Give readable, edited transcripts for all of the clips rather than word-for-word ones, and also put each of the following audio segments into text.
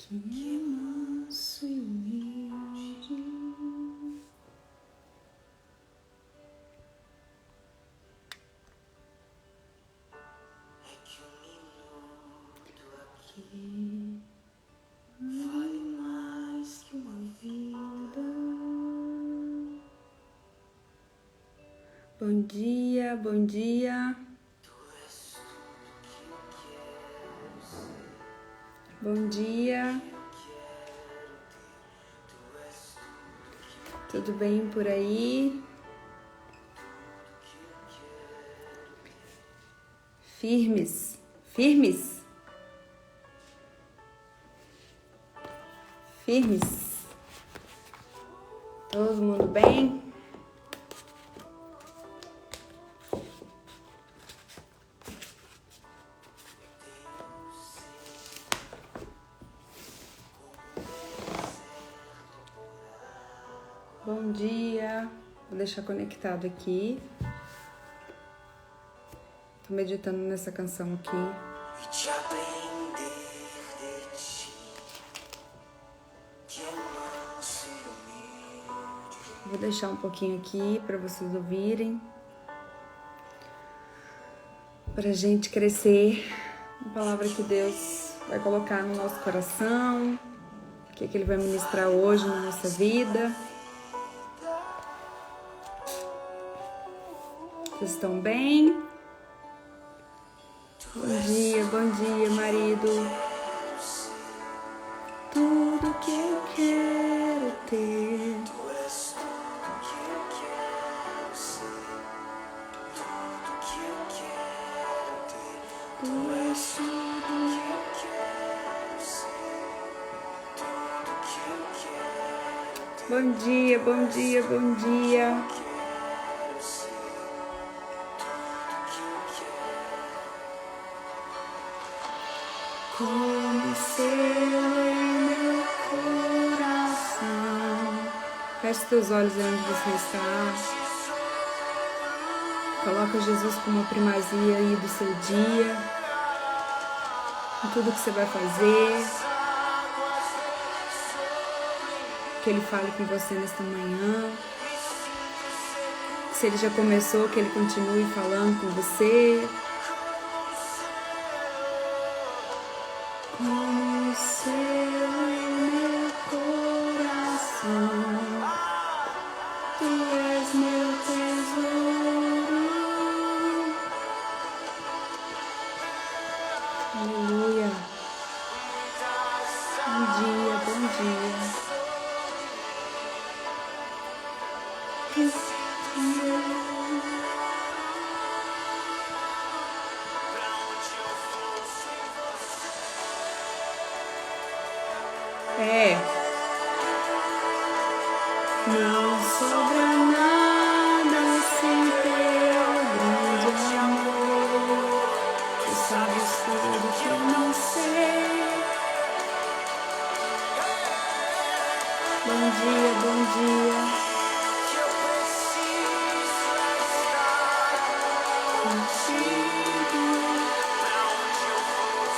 Quem é manso e humilde, que vale mais que uma vida. Bom dia, bom dia. Bom dia. Tudo bem por aí? Firmes, firmes, firmes. Todo mundo bem? Bom dia. Vou deixar conectado aqui. Tô meditando nessa canção aqui. E te aprender de ti, que é manso e humilde. Vou deixar um pouquinho aqui para vocês ouvirem. Pra gente crescer. A palavra que Deus vai colocar no nosso coração. O que Ele vai ministrar hoje na nossa vida. Vocês estão bem? Bom dia, marido. Tudo que eu quero ter. Tu és tudo que eu quero ser, tudo que eu quero ter. Tu és tudo que eu quero ser, tudo que eu quero ter. Bom dia, bom dia, bom dia. Quero ser, tudo que eu quero. Como seu em meu coração. Feche teus olhos onde você está. Coloca Jesus como primazia aí do seu dia. Em tudo que você vai fazer. Que Ele fale com você nesta manhã. Se Ele já começou, que Ele continue falando com você. Como seu em meu coração, Tu és meu tesouro. Aleluia. Bom dia, bom dia. Não sobra nada sem teu grande amor. Tu sabes tudo que eu não sei. Bom dia, bom dia. Que eu preciso estar Contigo. pra onde eu for.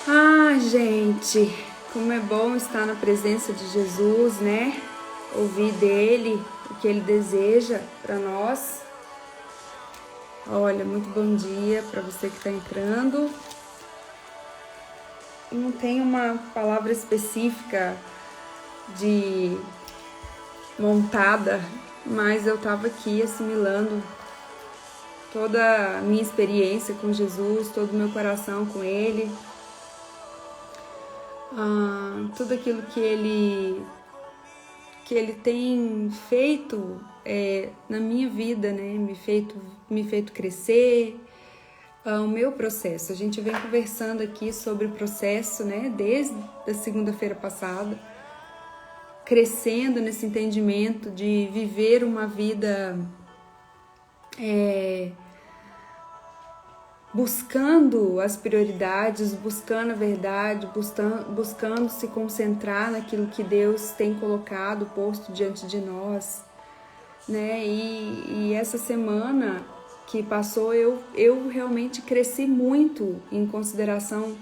Ah, gente, como é bom estar na presença de Jesus, né? Ouvir dele o que ele deseja para nós. Olha, muito bom dia para você que está entrando. Eu não tenho uma palavra específica de montada, mas eu estava aqui assimilando toda a minha experiência com Jesus, todo o meu coração com ele. Tudo aquilo que ele tem feito na minha vida, né? Me feito crescer, o meu processo. A gente vem conversando aqui sobre o processo, né? Desde a segunda-feira passada, crescendo nesse entendimento de viver uma vida buscando as prioridades, buscando a verdade, buscando se concentrar naquilo que Deus tem colocado, posto diante de nós, né? E essa semana que passou, eu realmente cresci muito em consideração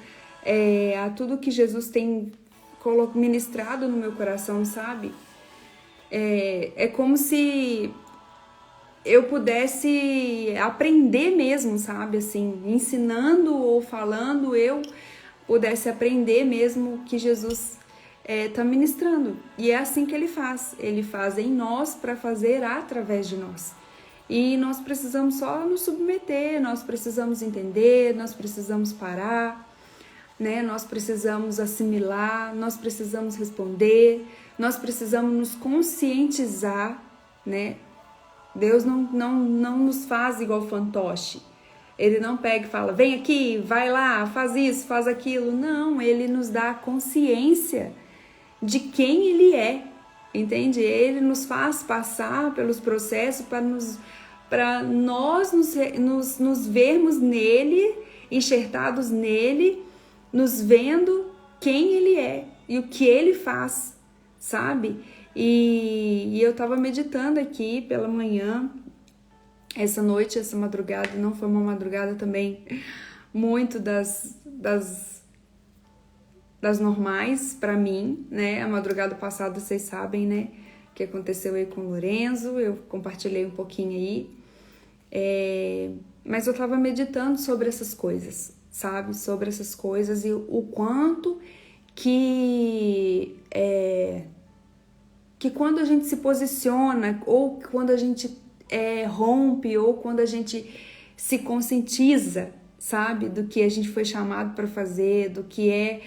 a tudo que Jesus tem ministrado no meu coração, sabe? É como se eu pudesse aprender mesmo, sabe? Assim, ensinando ou falando, eu pudesse aprender mesmo que Jesus está ministrando. E é assim que ele faz. Ele faz em nós para fazer através de nós. E nós precisamos só nos submeter, nós precisamos entender, nós precisamos parar, né? Nós precisamos assimilar, nós precisamos responder, nós precisamos nos conscientizar, né? Deus não nos faz igual fantoche. Ele não pega e fala, vem aqui, vai lá, faz isso, faz aquilo. Não, ele nos dá a consciência de quem ele é, entende? Ele nos faz passar pelos processos para nós nos vermos nele, enxertados nele, nos vendo quem ele é e o que ele faz, sabe? E eu tava meditando aqui pela manhã, essa noite, essa madrugada, não foi uma madrugada também muito das normais para mim, né? A madrugada passada, vocês sabem, né? O que aconteceu aí com o Lorenzo, eu compartilhei um pouquinho aí. Mas eu tava meditando sobre essas coisas, sabe? Sobre essas coisas e o quanto que quando a gente se posiciona, ou quando a gente rompe, ou quando a gente se conscientiza, sabe, do que a gente foi chamado para fazer, do que é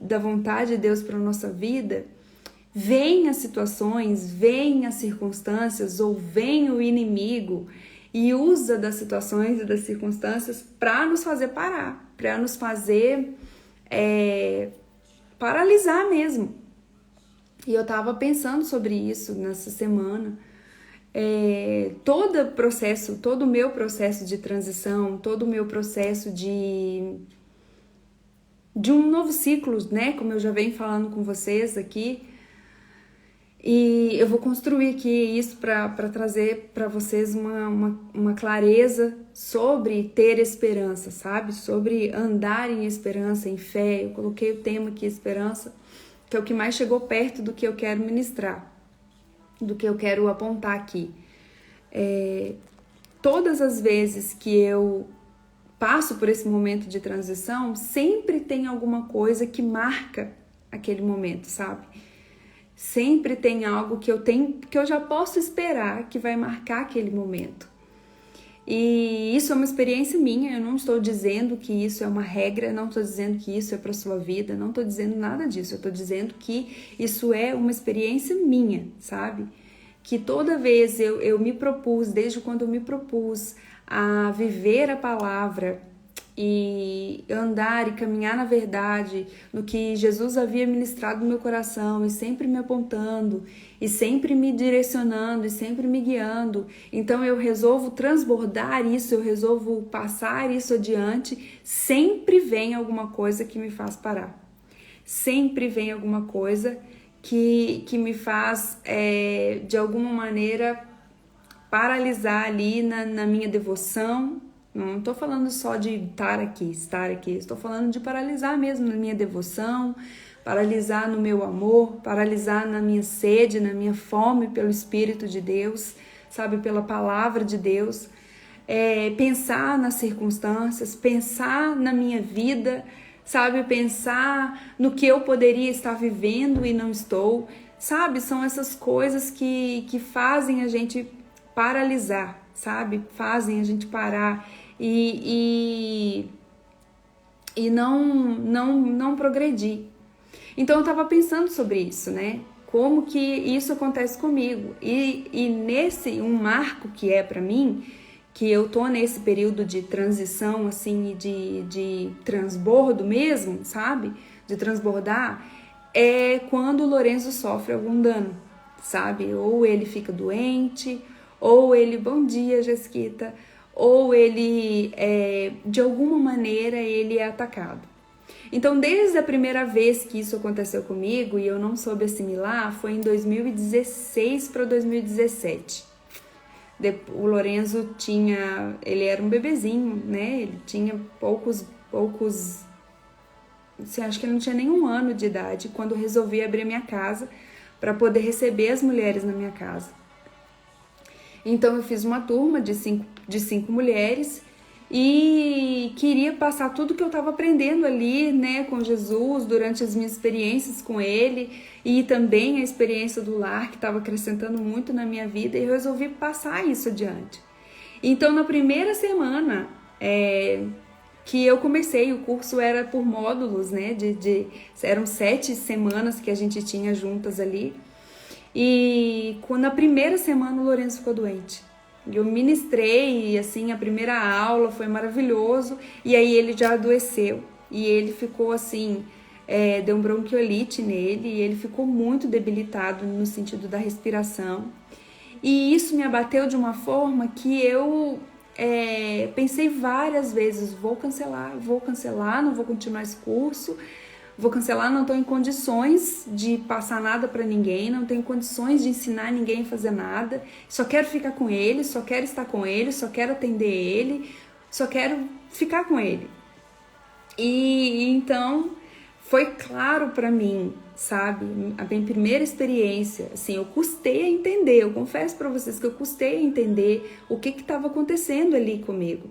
da vontade de Deus para nossa vida, vem as situações, vem as circunstâncias, ou vem o inimigo e usa das situações e das circunstâncias para nos fazer parar, para nos fazer paralisar mesmo. E eu tava pensando sobre isso nessa semana. Todo o meu processo de transição, todo o meu processo de um novo ciclo, né? Como eu já venho falando com vocês aqui. E eu vou construir aqui isso para trazer para vocês uma clareza sobre ter esperança, sabe? Sobre andar em esperança, em fé. Eu coloquei o tema aqui, esperança, que é o que mais chegou perto do que eu quero ministrar, do que eu quero apontar aqui. Todas as vezes que eu passo por esse momento de transição, sempre tem alguma coisa que marca aquele momento, sabe? Sempre tem algo que eu já posso esperar que vai marcar aquele momento. E isso é uma experiência minha, eu não estou dizendo que isso é uma regra, não estou dizendo que isso é para sua vida, não estou dizendo nada disso, eu estou dizendo que isso é uma experiência minha, sabe? Que toda vez eu me propus, desde quando eu me propus a viver a palavra e andar e caminhar na verdade, no que Jesus havia ministrado no meu coração e sempre me apontando, e sempre me direcionando, e sempre me guiando. Então eu resolvo transbordar isso, eu resolvo passar isso adiante, sempre vem alguma coisa que me faz parar. Sempre vem alguma coisa que me faz, de alguma maneira, paralisar ali na minha devoção. Não estou falando só de estar aqui, estou falando de paralisar mesmo na minha devoção, paralisar no meu amor, paralisar na minha sede, na minha fome pelo Espírito de Deus, sabe, pela palavra de Deus, pensar nas circunstâncias, pensar na minha vida, sabe, pensar no que eu poderia estar vivendo e não estou, sabe, são essas coisas que fazem a gente paralisar, sabe, fazem a gente parar e não progredir. Então eu estava pensando sobre isso, né? Como que isso acontece comigo? E nesse um marco que é para mim, que eu tô nesse período de transição, assim, de transbordo mesmo, sabe? De transbordar, é quando o Lorenzo sofre algum dano, sabe? Ou ele fica doente, ou ele, bom dia, Jesquita, ou ele, de alguma maneira, ele é atacado. Então, desde a primeira vez que isso aconteceu comigo e eu não soube assimilar, foi em 2016 para 2017. O Lorenzo ele era um bebezinho, né? Ele tinha poucos assim, acho que eu não tinha nem 1 ano de idade, quando eu resolvi abrir minha casa para poder receber as mulheres na minha casa. Então eu fiz uma turma de cinco mulheres e queria passar tudo que eu estava aprendendo ali, né, com Jesus, durante as minhas experiências com Ele e também a experiência do lar, que estava acrescentando muito na minha vida, e eu resolvi passar isso adiante. Então, na primeira semana que eu comecei, o curso era por módulos, né, eram 7 semanas que a gente tinha juntas ali, e na primeira semana o Lourenço ficou doente. Eu ministrei, e assim, a primeira aula foi maravilhoso, e aí ele já adoeceu, e ele ficou assim, deu um bronquiolite nele, e ele ficou muito debilitado no sentido da respiração, e isso me abateu de uma forma que eu pensei várias vezes, vou cancelar, não vou continuar esse curso, vou cancelar, não estou em condições de passar nada para ninguém, não tenho condições de ensinar ninguém a fazer nada, só quero ficar com ele, só quero estar com ele, só quero atender ele, só quero ficar com ele. E então foi claro para mim, sabe, a minha primeira experiência, assim, eu custei a entender, eu confesso para vocês que eu custei a entender o que estava acontecendo ali comigo.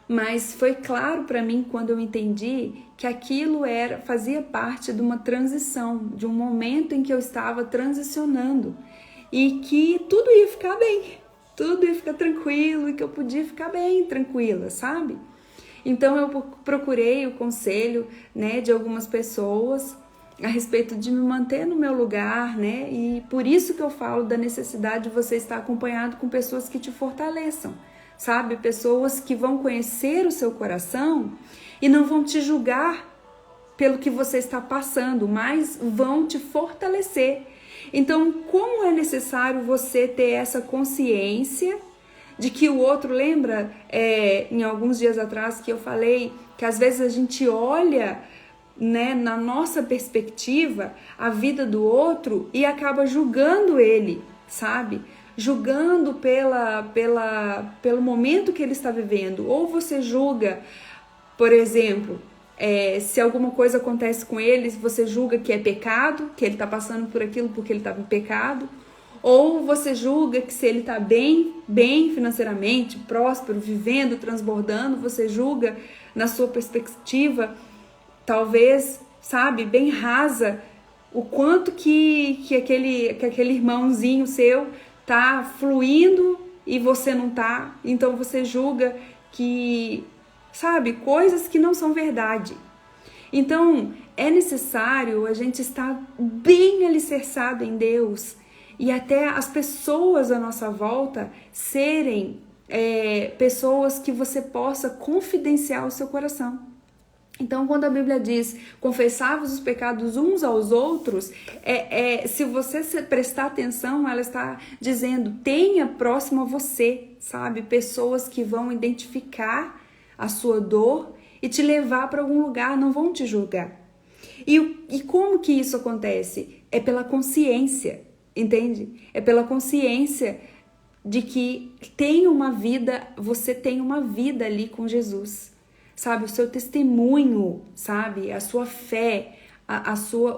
Mas foi claro para mim quando eu entendi que aquilo fazia parte de uma transição, de um momento em que eu estava transicionando e que tudo ia ficar bem, tudo ia ficar tranquilo e que eu podia ficar bem tranquila, sabe? Então eu procurei o conselho, né, de algumas pessoas a respeito de me manter no meu lugar, né? E por isso que eu falo da necessidade de você estar acompanhado com pessoas que te fortaleçam. Sabe, pessoas que vão conhecer o seu coração e não vão te julgar pelo que você está passando, mas vão te fortalecer. Então, como é necessário você ter essa consciência de que o outro, lembra, em alguns dias atrás que eu falei que às vezes a gente olha, né, na nossa perspectiva a vida do outro e acaba julgando ele, sabe? Julgando pelo momento que ele está vivendo. Ou você julga, por exemplo, se alguma coisa acontece com ele, você julga que é pecado, que ele está passando por aquilo porque ele estava em pecado. Ou você julga que se ele está bem financeiramente, próspero, vivendo, transbordando, você julga na sua perspectiva, talvez, sabe, bem rasa, o quanto que aquele irmãozinho seu tá fluindo e você não tá, então você julga que, sabe, coisas que não são verdade. Então, é necessário a gente estar bem alicerçado em Deus e até as pessoas à nossa volta serem pessoas que você possa confidenciar o seu coração. Então, quando a Bíblia diz confessai-vos os pecados uns aos outros, se você prestar atenção, ela está dizendo, tenha próximo a você, sabe? Pessoas que vão identificar a sua dor e te levar para algum lugar, não vão te julgar. E como que isso acontece? É pela consciência, entende? É pela consciência de que você tem uma vida ali com Jesus. Sabe, o seu testemunho, sabe, a sua fé,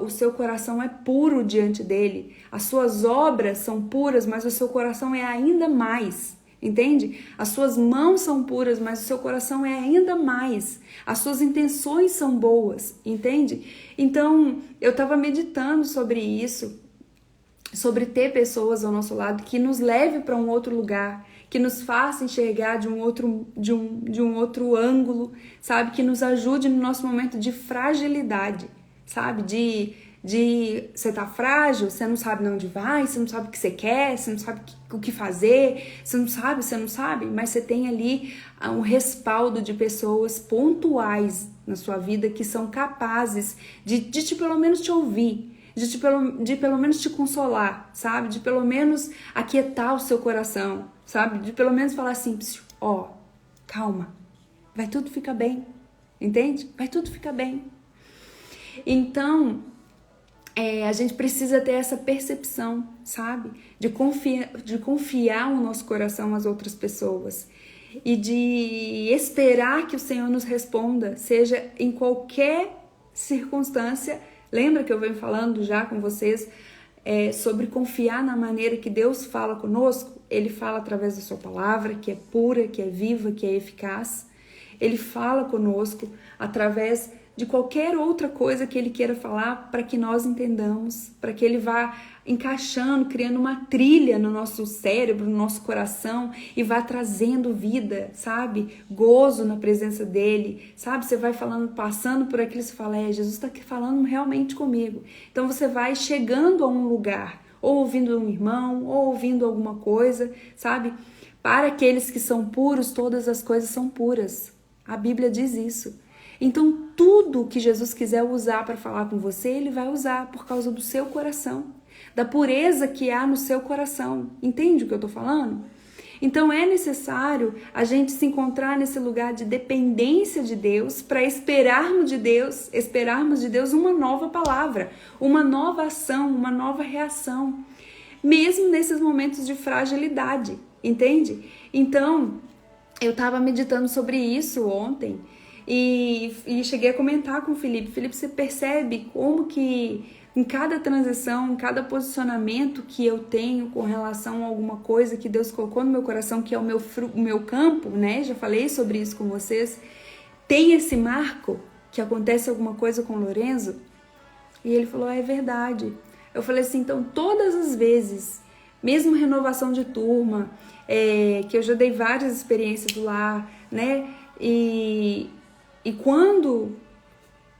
o seu coração é puro diante dele, as suas obras são puras, mas o seu coração é ainda mais, entende? As suas mãos são puras, mas o seu coração é ainda mais, as suas intenções são boas, entende? Então, eu estava meditando sobre isso, sobre ter pessoas ao nosso lado que nos leve para um outro lugar, que nos faça enxergar de um outro ângulo, sabe? Que nos ajude no nosso momento de fragilidade, sabe? De você tá frágil, você não sabe onde vai, você não sabe o que você quer, você não sabe o que fazer, você não sabe, mas você tem ali um respaldo de pessoas pontuais na sua vida que são capazes de pelo menos te ouvir, de pelo menos te consolar, sabe? De pelo menos aquietar o seu coração, sabe? De pelo menos falar assim, ó, calma, vai tudo ficar bem, entende? Vai tudo ficar bem. Então, a gente precisa ter essa percepção, sabe? De confiar o nosso coração às outras pessoas e de esperar que o Senhor nos responda, seja em qualquer circunstância. Lembra que eu venho falando já com vocês sobre confiar na maneira que Deus fala conosco? Ele fala através da sua palavra, que é pura, que é viva, que é eficaz. Ele fala conosco através de qualquer outra coisa que Ele queira falar para que nós entendamos, para que Ele vá encaixando, criando uma trilha no nosso cérebro, no nosso coração e vá trazendo vida, sabe? Gozo na presença dEle, sabe? Você vai falando, passando por aquilo e você fala, Jesus está falando realmente comigo. Então você vai chegando a um lugar, ou ouvindo um irmão, ou ouvindo alguma coisa, sabe? Para aqueles que são puros, todas as coisas são puras. A Bíblia diz isso. Então, tudo que Jesus quiser usar para falar com você, Ele vai usar por causa do seu coração, da pureza que há no seu coração. Entende o que eu estou falando? Então, é necessário a gente se encontrar nesse lugar de dependência de Deus para esperarmos de Deus uma nova palavra, uma nova ação, uma nova reação, mesmo nesses momentos de fragilidade, entende? Então, eu estava meditando sobre isso ontem, e cheguei a comentar com o Felipe. Felipe, você percebe como que em cada transição, em cada posicionamento que eu tenho com relação a alguma coisa que Deus colocou no meu coração, que é o meu campo, né? Já falei sobre isso com vocês. Tem esse marco que acontece alguma coisa com o Lorenzo? E ele falou, é verdade. Eu falei assim, então todas as vezes, mesmo renovação de turma, que eu já dei várias experiências do lar, né? E quando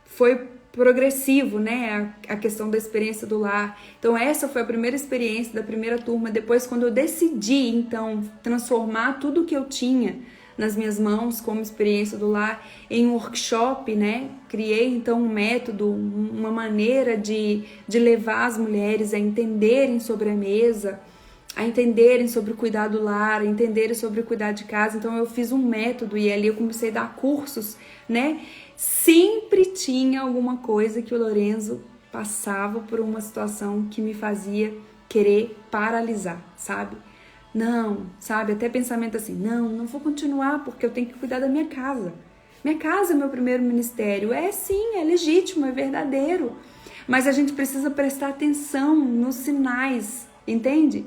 foi progressivo, né, a questão da experiência do lar. Então essa foi a primeira experiência da primeira turma. Depois, quando eu decidi, então, transformar tudo que eu tinha nas minhas mãos como experiência do lar em um workshop, né, criei então um método, uma maneira de levar as mulheres a entenderem sobre a mesa, a entenderem sobre o cuidado do lar, a entenderem sobre o cuidar de casa. Então eu fiz um método e ali eu comecei a dar cursos, né? Sempre tinha alguma coisa que o Lorenzo passava por uma situação que me fazia querer paralisar, sabe? Não, sabe? Até pensamento assim, não vou continuar porque eu tenho que cuidar da minha casa. Minha casa é meu primeiro ministério. É sim, é legítimo, é verdadeiro. Mas a gente precisa prestar atenção nos sinais, entende?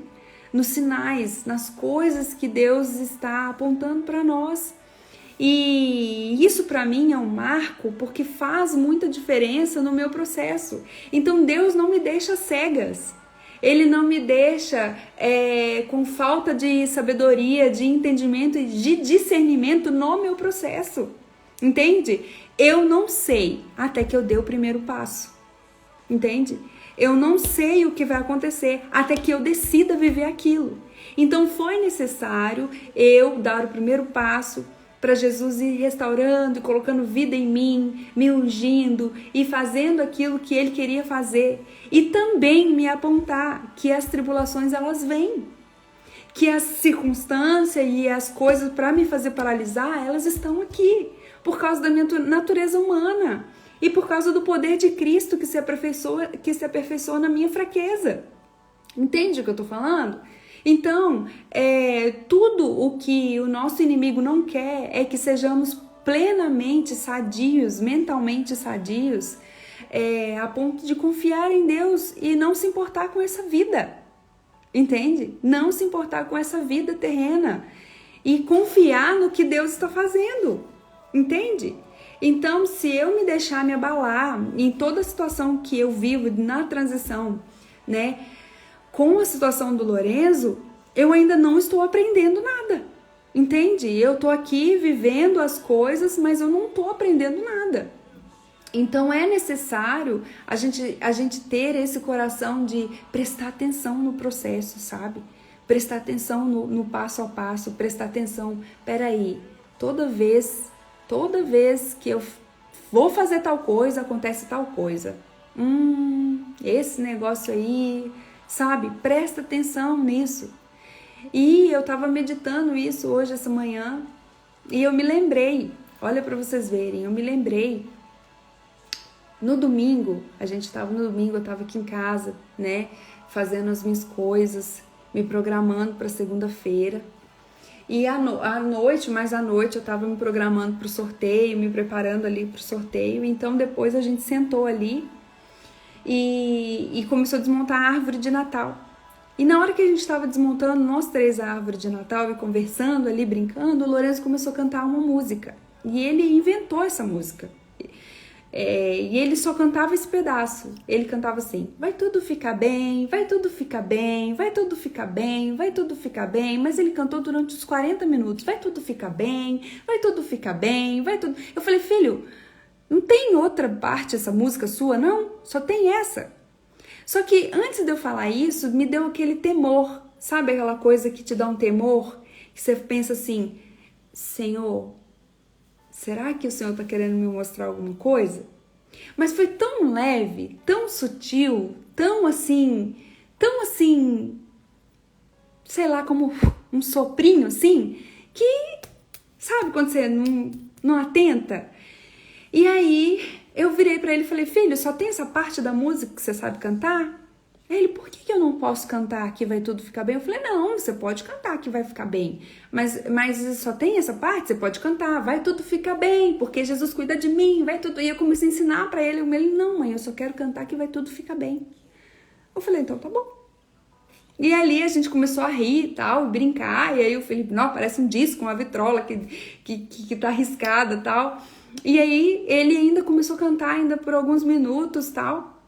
Nos sinais, nas coisas que Deus está apontando para nós. E isso para mim é um marco porque faz muita diferença no meu processo. Então Deus não me deixa cegas. Ele não me deixa com falta de sabedoria, de entendimento e de discernimento no meu processo. Entende? Eu não sei até que eu dê o primeiro passo. Entende? Eu não sei o que vai acontecer até que eu decida viver aquilo. Então foi necessário eu dar o primeiro passo para Jesus ir restaurando e colocando vida em mim, me ungindo e fazendo aquilo que Ele queria fazer. E também me apontar que as tribulações elas vêm, que as circunstâncias e as coisas para me fazer paralisar, elas estão aqui, por causa da minha natureza humana. E por causa do poder de Cristo que se aperfeiçoa na minha fraqueza. Entende o que eu estou falando? Então, tudo o que o nosso inimigo não quer é que sejamos plenamente sadios, mentalmente sadios, a ponto de confiar em Deus e não se importar com essa vida. Entende? Não se importar com essa vida terrena e confiar no que Deus está fazendo. Entende? Então, se eu me deixar me abalar em toda a situação que eu vivo na transição, né, com a situação do Lorenzo, eu ainda não estou aprendendo nada, entende? Eu estou aqui vivendo as coisas, mas eu não estou aprendendo nada. Então, é necessário a gente ter esse coração de prestar atenção no processo, sabe? Prestar atenção no passo a passo, prestar atenção, peraí, toda vez que eu vou fazer tal coisa, acontece tal coisa. Esse negócio aí, sabe? Presta atenção nisso. E eu tava meditando isso hoje, essa manhã, e eu me lembrei, olha para vocês verem, eu me lembrei, no domingo, eu tava aqui em casa, né? Fazendo as minhas coisas, me programando para segunda-feira. E à noite eu tava me programando pro sorteio, me preparando ali pro sorteio. Então depois a gente sentou ali e começou a desmontar a árvore de Natal. E na hora que a gente estava desmontando, nós três, a árvore de Natal, e conversando ali, brincando, o Lourenço começou a cantar uma música. E ele inventou essa música. E ele só cantava esse pedaço. Ele cantava assim: vai tudo ficar bem, vai tudo ficar bem, vai tudo ficar bem, vai tudo ficar bem. Mas ele cantou durante os 40 minutos: vai tudo ficar bem, vai tudo ficar bem, vai tudo. Eu falei: filho, não tem outra parte essa música sua, não? Só tem essa. Só que antes de eu falar isso, me deu aquele temor. Sabe aquela coisa que te dá um temor? Que você pensa assim: Senhor, será que o Senhor está querendo me mostrar alguma coisa? Mas foi tão leve, tão sutil, tão assim, sei lá, como um soprinho assim, que, sabe quando você não atenta? E aí eu virei para ele e falei: filho, só tem essa parte da música que você sabe cantar? Ele: por que eu não posso cantar que vai tudo ficar bem? Eu falei: não, você pode cantar que vai ficar bem, mas só tem essa parte, você pode cantar, vai tudo ficar bem, porque Jesus cuida de mim, vai tudo. E eu comecei a ensinar pra ele, não, mãe, eu só quero cantar que vai tudo ficar bem. Eu falei: então tá bom. E ali a gente começou a rir e tal, brincar, e aí o Felipe: não, parece um disco, uma vitrola que tá riscada e tal. E aí ele ainda começou a cantar ainda por alguns minutos tal,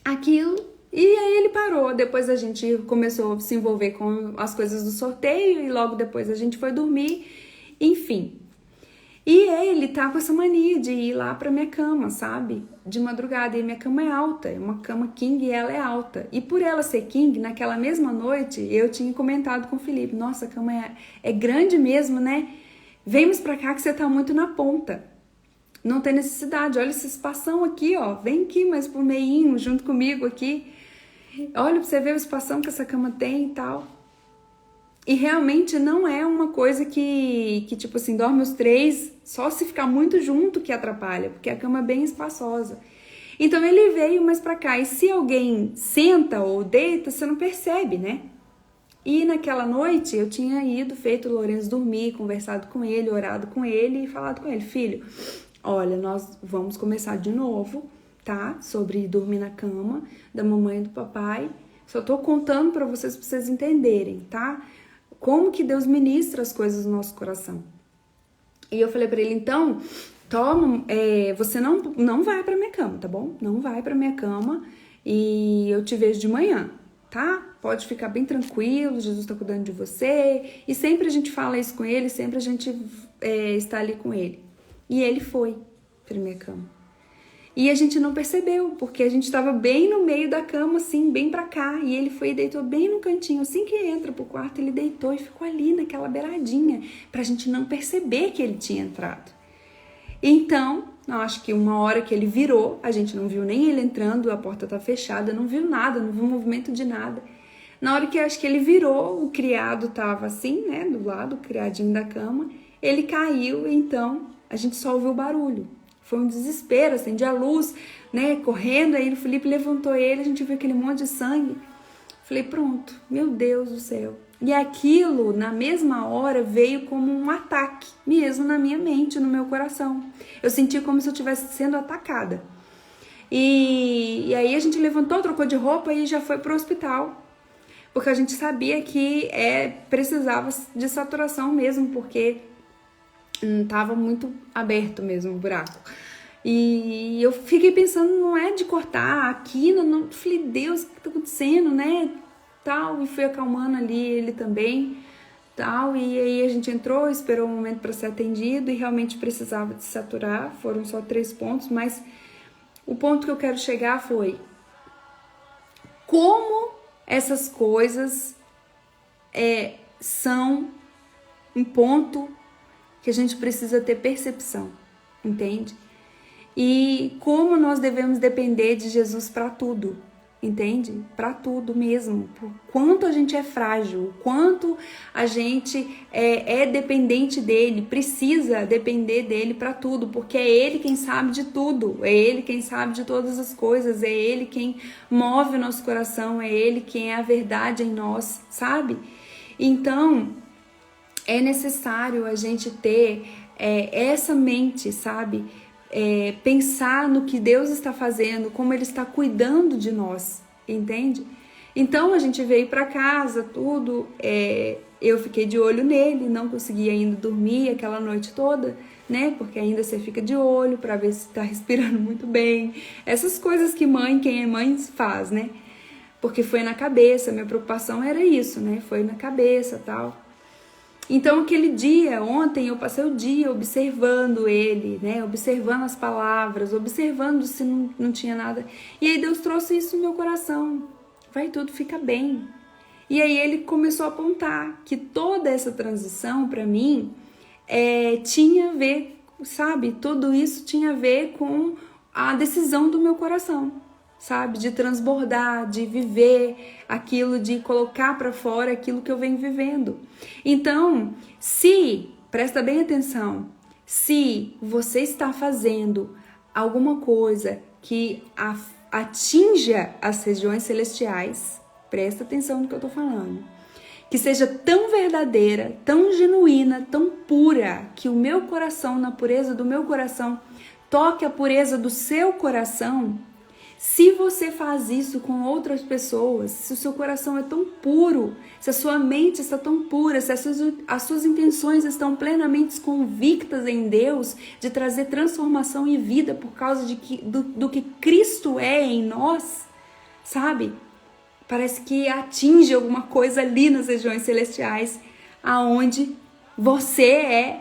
aquilo. E aí ele parou, depois a gente começou a se envolver com as coisas do sorteio e logo depois a gente foi dormir, enfim. E ele tá com essa mania de ir lá pra minha cama, sabe? De madrugada, e minha cama é alta, é uma cama king e ela é alta. E por ela ser king, naquela mesma noite eu tinha comentado com o Felipe: nossa, a cama é grande mesmo, né? Vem mais pra cá que você tá muito na ponta. Não tem necessidade, olha esse espação aqui, ó, vem aqui mais pro meinho junto comigo aqui. Olha pra você ver o espação que essa cama tem e tal. E realmente não é uma coisa que tipo assim, dorme os três, só se ficar muito junto que atrapalha, porque a cama é bem espaçosa. Então ele veio mais pra cá, e se alguém senta ou deita, você não percebe, né? E naquela noite eu tinha feito o Lourenço dormir, conversado com ele, orado com ele e falado com ele: filho, olha, nós vamos começar de novo, tá? Sobre dormir na cama da mamãe e do papai. Só tô contando pra vocês entenderem, tá? Como que Deus ministra as coisas no nosso coração. E eu falei pra ele: então, toma, você não vai pra minha cama, tá bom? Não vai pra minha cama e eu te vejo de manhã, tá? Pode ficar bem tranquilo, Jesus tá cuidando de você. E sempre a gente fala isso com ele, sempre a gente está ali com ele. E ele foi pra minha cama. E a gente não percebeu, porque a gente estava bem no meio da cama, assim, bem pra cá. E ele foi e deitou bem no cantinho. Assim que entra pro quarto, ele deitou e ficou ali naquela beiradinha, pra gente não perceber que ele tinha entrado. Então, eu acho que uma hora que ele virou, a gente não viu nem ele entrando, a porta tá fechada, não viu nada, não viu movimento de nada. Na hora que eu acho que ele virou, o criado tava assim, né, do lado, o criadinho da cama, ele caiu, então a gente só ouviu o barulho. Foi um desespero, acendi a luz, né, correndo, aí o Felipe levantou ele, a gente viu aquele monte de sangue. Falei: pronto, meu Deus do céu. E aquilo, na mesma hora, veio como um ataque, mesmo na minha mente, no meu coração. Eu senti como se eu estivesse sendo atacada. E aí a gente levantou, trocou de roupa e já foi pro hospital. Porque a gente sabia que precisava de saturação mesmo, porque tava muito aberto mesmo o buraco. E eu fiquei pensando, não é de cortar aqui, não. Falei: Deus, o que tá acontecendo, né? Tal, e fui acalmando ali ele também, tal. E aí a gente entrou, esperou um momento para ser atendido e realmente precisava de saturar. Foram só 3 pontos, mas o ponto que eu quero chegar foi como essas coisas são um ponto que a gente precisa ter percepção, entende? E como nós devemos depender de Jesus para tudo, entende? Para tudo mesmo. Por quanto a gente é frágil, quanto a gente é dependente dele, precisa depender dele para tudo, porque é ele quem sabe de tudo, é ele quem sabe de todas as coisas, é ele quem move o nosso coração, é ele quem é a verdade em nós, sabe? Então, é necessário a gente ter essa mente, sabe? Pensar no que Deus está fazendo, como Ele está cuidando de nós, entende? Então a gente veio para casa, tudo, eu fiquei de olho nele, não consegui ainda dormir aquela noite toda, né? Porque ainda você fica de olho para ver se está respirando muito bem, essas coisas que quem é mãe faz, né? Porque foi na cabeça, minha preocupação era isso, né? Foi na cabeça, tal. Então aquele dia, ontem, eu passei o dia observando ele, né? Observando as palavras, observando se não tinha nada. E aí Deus trouxe isso no meu coração. Vai tudo, fica bem. E aí ele começou a apontar que toda essa transição para mim tinha a ver, sabe? Tudo isso tinha a ver com a decisão do meu coração, sabe? De transbordar, de viver aquilo, de colocar para fora aquilo que eu venho vivendo. Então, presta bem atenção, se você está fazendo alguma coisa que atinja as regiões celestiais, presta atenção no que eu tô falando, que seja tão verdadeira, tão genuína, tão pura, que o meu coração, na pureza do meu coração, toque a pureza do seu coração. Se você faz isso com outras pessoas, se o seu coração é tão puro, se a sua mente está tão pura, se as suas intenções estão plenamente convictas em Deus, de trazer transformação e vida por causa do que Cristo é em nós, sabe? Parece que atinge alguma coisa ali nas regiões celestiais, aonde você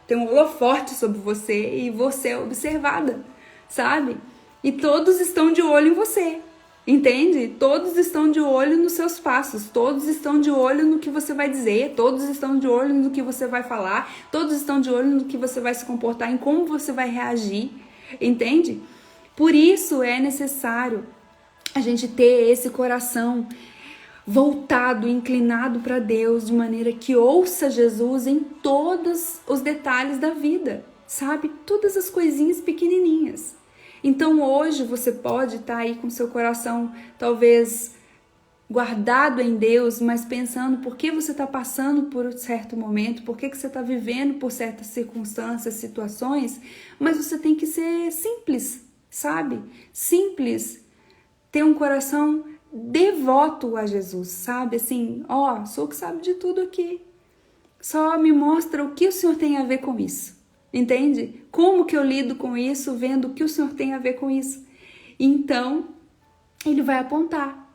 tem um holofote sobre você e você é observada, sabe? E todos estão de olho em você, entende? Todos estão de olho nos seus passos, todos estão de olho no que você vai dizer, todos estão de olho no que você vai falar, todos estão de olho no que você vai se comportar, em como você vai reagir, entende? Por isso é necessário a gente ter esse coração voltado, inclinado para Deus, de maneira que ouça Jesus em todos os detalhes da vida, sabe? Todas as coisinhas pequenininhas. Então hoje você pode estar aí com seu coração talvez guardado em Deus, mas pensando por que você está passando por um certo momento, por que você está vivendo por certas circunstâncias, situações, mas você tem que ser simples, sabe? Simples, ter um coração devoto a Jesus, sabe? Assim, sou o que sabe de tudo aqui, só me mostra o que o Senhor tem a ver com isso. Entende? Como que eu lido com isso, vendo o que o Senhor tem a ver com isso? Então, ele vai apontar.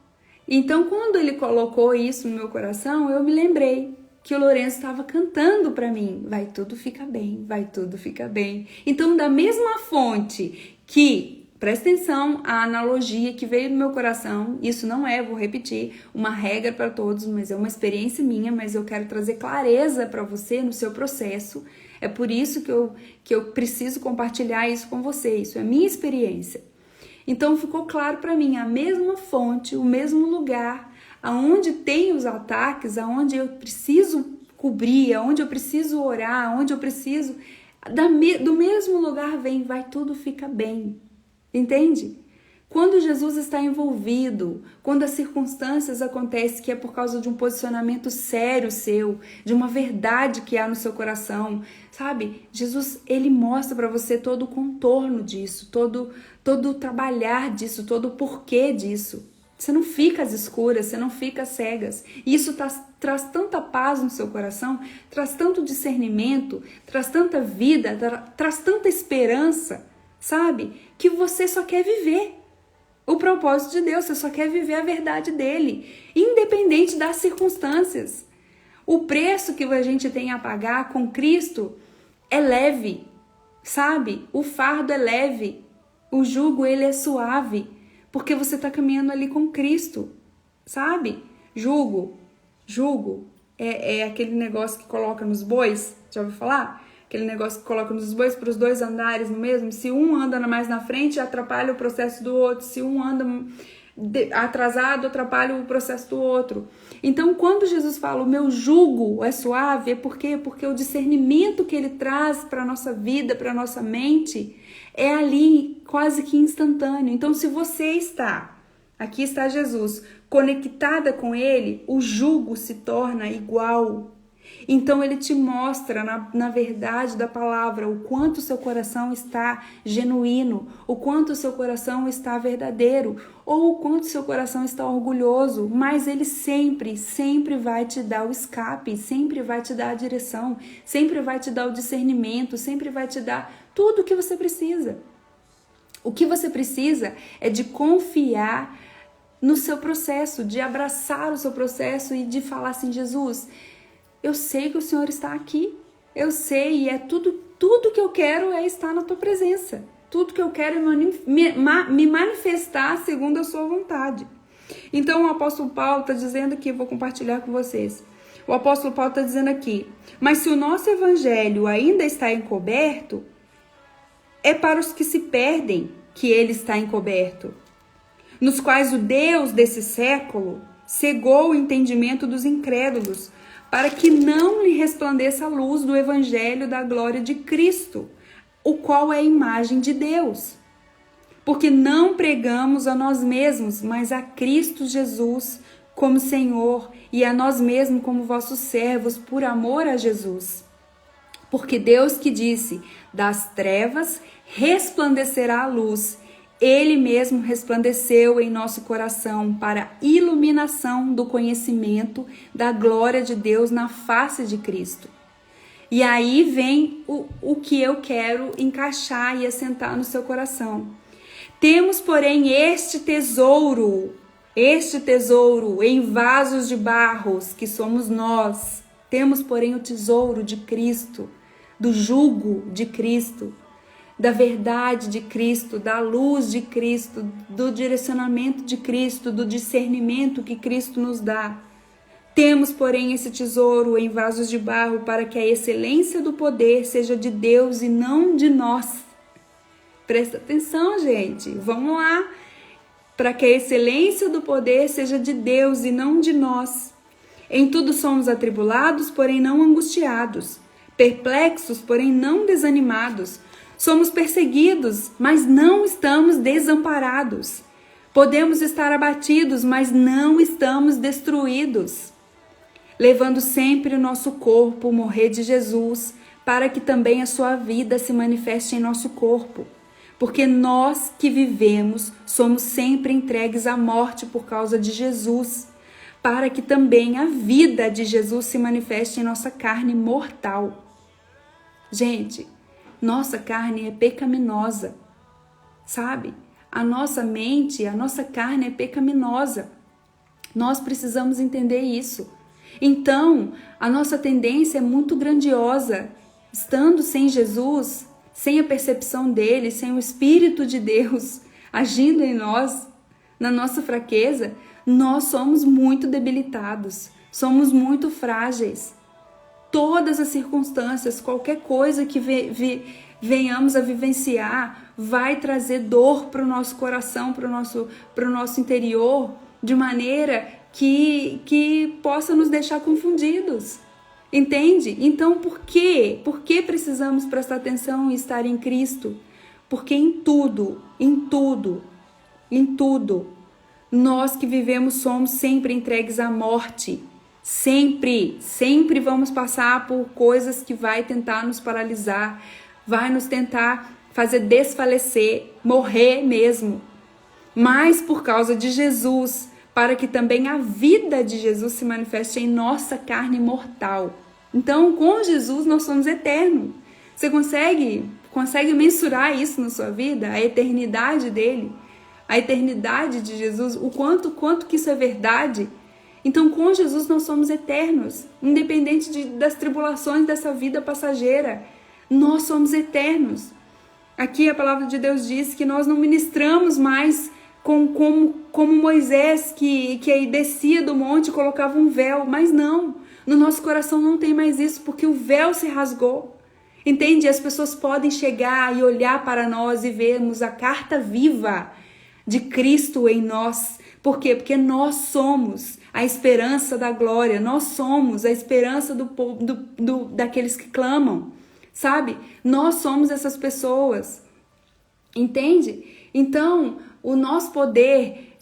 Então, quando ele colocou isso no meu coração, eu me lembrei que o Lourenço estava cantando para mim. Vai tudo ficar bem, vai tudo ficar bem. Então, da mesma fonte que, presta atenção, a analogia que veio no meu coração, isso não vou repetir, uma regra para todos, mas é uma experiência minha, mas eu quero trazer clareza para você no seu processo. É por isso que eu preciso compartilhar isso com você, isso é minha experiência. Então ficou claro para mim, a mesma fonte, o mesmo lugar, aonde tem os ataques, aonde eu preciso cobrir, aonde eu preciso orar, aonde eu preciso, do mesmo lugar vai tudo fica bem, entende? Quando Jesus está envolvido, quando as circunstâncias acontecem que é por causa de um posicionamento sério seu, de uma verdade que há no seu coração, sabe? Jesus, ele mostra para você todo o contorno disso, todo o trabalhar disso, todo o porquê disso. Você não fica às escuras, você não fica às cegas. E isso traz tanta paz no seu coração, traz tanto discernimento, traz tanta vida, traz tanta esperança, sabe? Que você só quer viver o propósito de Deus, você só quer viver a verdade dele, independente das circunstâncias. O preço que a gente tem a pagar com Cristo é leve, sabe? O fardo é leve, o jugo ele é suave, porque você está caminhando ali com Cristo, sabe? Jugo é aquele negócio que coloca nos bois, já ouviu falar? Aquele negócio que coloca nos bois para os dois andares no mesmo. Se um anda mais na frente, atrapalha o processo do outro. Se um anda atrasado, atrapalha o processo do outro. Então, quando Jesus fala, o meu jugo é suave, é por quê? Porque o discernimento que ele traz para a nossa vida, para a nossa mente, é ali quase que instantâneo. Então, se você está, aqui está Jesus, conectada com ele, o jugo se torna igual. Então ele te mostra na verdade da palavra o quanto o seu coração está genuíno, o quanto o seu coração está verdadeiro, ou o quanto o seu coração está orgulhoso, mas ele sempre vai te dar o escape, sempre vai te dar a direção, sempre vai te dar o discernimento, sempre vai te dar tudo o que você precisa. O que você precisa é de confiar no seu processo, de abraçar o seu processo e de falar assim: Jesus, eu sei que o Senhor está aqui, eu sei, e é tudo que eu quero é estar na tua presença, tudo que eu quero é me manifestar segundo a sua vontade. Então o apóstolo Paulo está dizendo aqui, eu vou compartilhar com vocês, o apóstolo Paulo está dizendo aqui: mas se o nosso evangelho ainda está encoberto, é para os que se perdem que ele está encoberto, nos quais o Deus desse século cegou o entendimento dos incrédulos, para que não lhe resplandeça a luz do evangelho da glória de Cristo, o qual é a imagem de Deus. Porque não pregamos a nós mesmos, mas a Cristo Jesus como Senhor, e a nós mesmos como vossos servos, por amor a Jesus. Porque Deus que disse: das trevas resplandecerá a luz, Ele mesmo resplandeceu em nosso coração para a iluminação do conhecimento da glória de Deus na face de Cristo. E aí vem o que eu quero encaixar e assentar no seu coração. Temos, porém, este tesouro em vasos de barros, que somos nós. Temos, porém, o tesouro de Cristo, do jugo de Cristo, da verdade de Cristo, da luz de Cristo, do direcionamento de Cristo, do discernimento que Cristo nos dá. Temos, porém, esse tesouro em vasos de barro para que a excelência do poder seja de Deus e não de nós. Presta atenção, gente. Vamos lá. Para que a excelência do poder seja de Deus e não de nós. Em tudo somos atribulados, porém não angustiados. Perplexos, porém não desanimados. Somos perseguidos, mas não estamos desamparados. Podemos estar abatidos, mas não estamos destruídos. Levando sempre o nosso corpo, o morrer de Jesus, para que também a sua vida se manifeste em nosso corpo. Porque nós que vivemos somos sempre entregues à morte por causa de Jesus, para que também a vida de Jesus se manifeste em nossa carne mortal. Gente, nossa carne é pecaminosa, sabe? A nossa mente, a nossa carne é pecaminosa. Nós precisamos entender isso. Então, a nossa tendência é muito grandiosa. Estando sem Jesus, sem a percepção dele, sem o Espírito de Deus agindo em nós, na nossa fraqueza, nós somos muito debilitados, somos muito frágeis. Todas as circunstâncias, qualquer coisa que venhamos a vivenciar, vai trazer dor para o nosso coração, para o nosso interior, de maneira que possa nos deixar confundidos. Entende? Então, por quê? Por que precisamos prestar atenção e estar em Cristo? Porque em tudo, nós que vivemos somos sempre entregues à morte. Sempre vamos passar por coisas que vai tentar nos paralisar, vai nos tentar fazer desfalecer, morrer mesmo. Mas por causa de Jesus, para que também a vida de Jesus se manifeste em nossa carne mortal. Então, com Jesus nós somos eternos. Você consegue mensurar isso na sua vida? A eternidade dele? A eternidade de Jesus? O quanto que isso é verdade? Então, com Jesus nós somos eternos, independente das tribulações dessa vida passageira. Nós somos eternos. Aqui a palavra de Deus diz que nós não ministramos mais como Moisés, que aí descia do monte e colocava um véu. Mas não, no nosso coração não tem mais isso, porque o véu se rasgou. Entende? As pessoas podem chegar e olhar para nós e vermos a carta viva de Cristo em nós. Por quê? Porque nós somos a esperança da glória, nós somos a esperança daqueles que clamam, sabe? Nós somos essas pessoas, entende? Então, o nosso poder,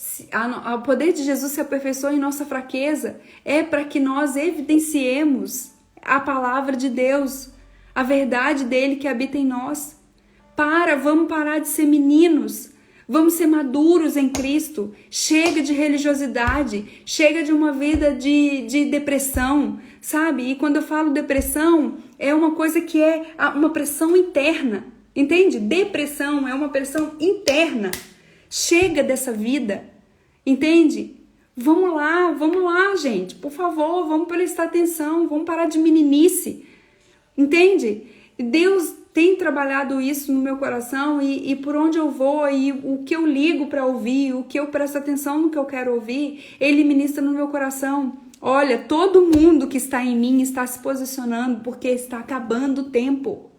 o poder de Jesus se aperfeiçoa em nossa fraqueza, é para que nós evidenciemos a palavra de Deus, a verdade dele que habita em nós. Vamos parar de ser meninos, vamos ser maduros em Cristo. Chega de religiosidade, chega de uma vida de depressão, sabe? E quando eu falo depressão, é uma coisa que é uma pressão interna, entende? Depressão é uma pressão interna. Chega dessa vida, entende? Vamos lá, gente, por favor, vamos prestar atenção, vamos parar de meninice, entende? Deus tem trabalhado isso no meu coração e por onde eu vou e o que eu ligo para ouvir, o que eu presto atenção no que eu quero ouvir, Ele ministra no meu coração. Olha, todo mundo que está em mim está se posicionando porque está acabando o tempo,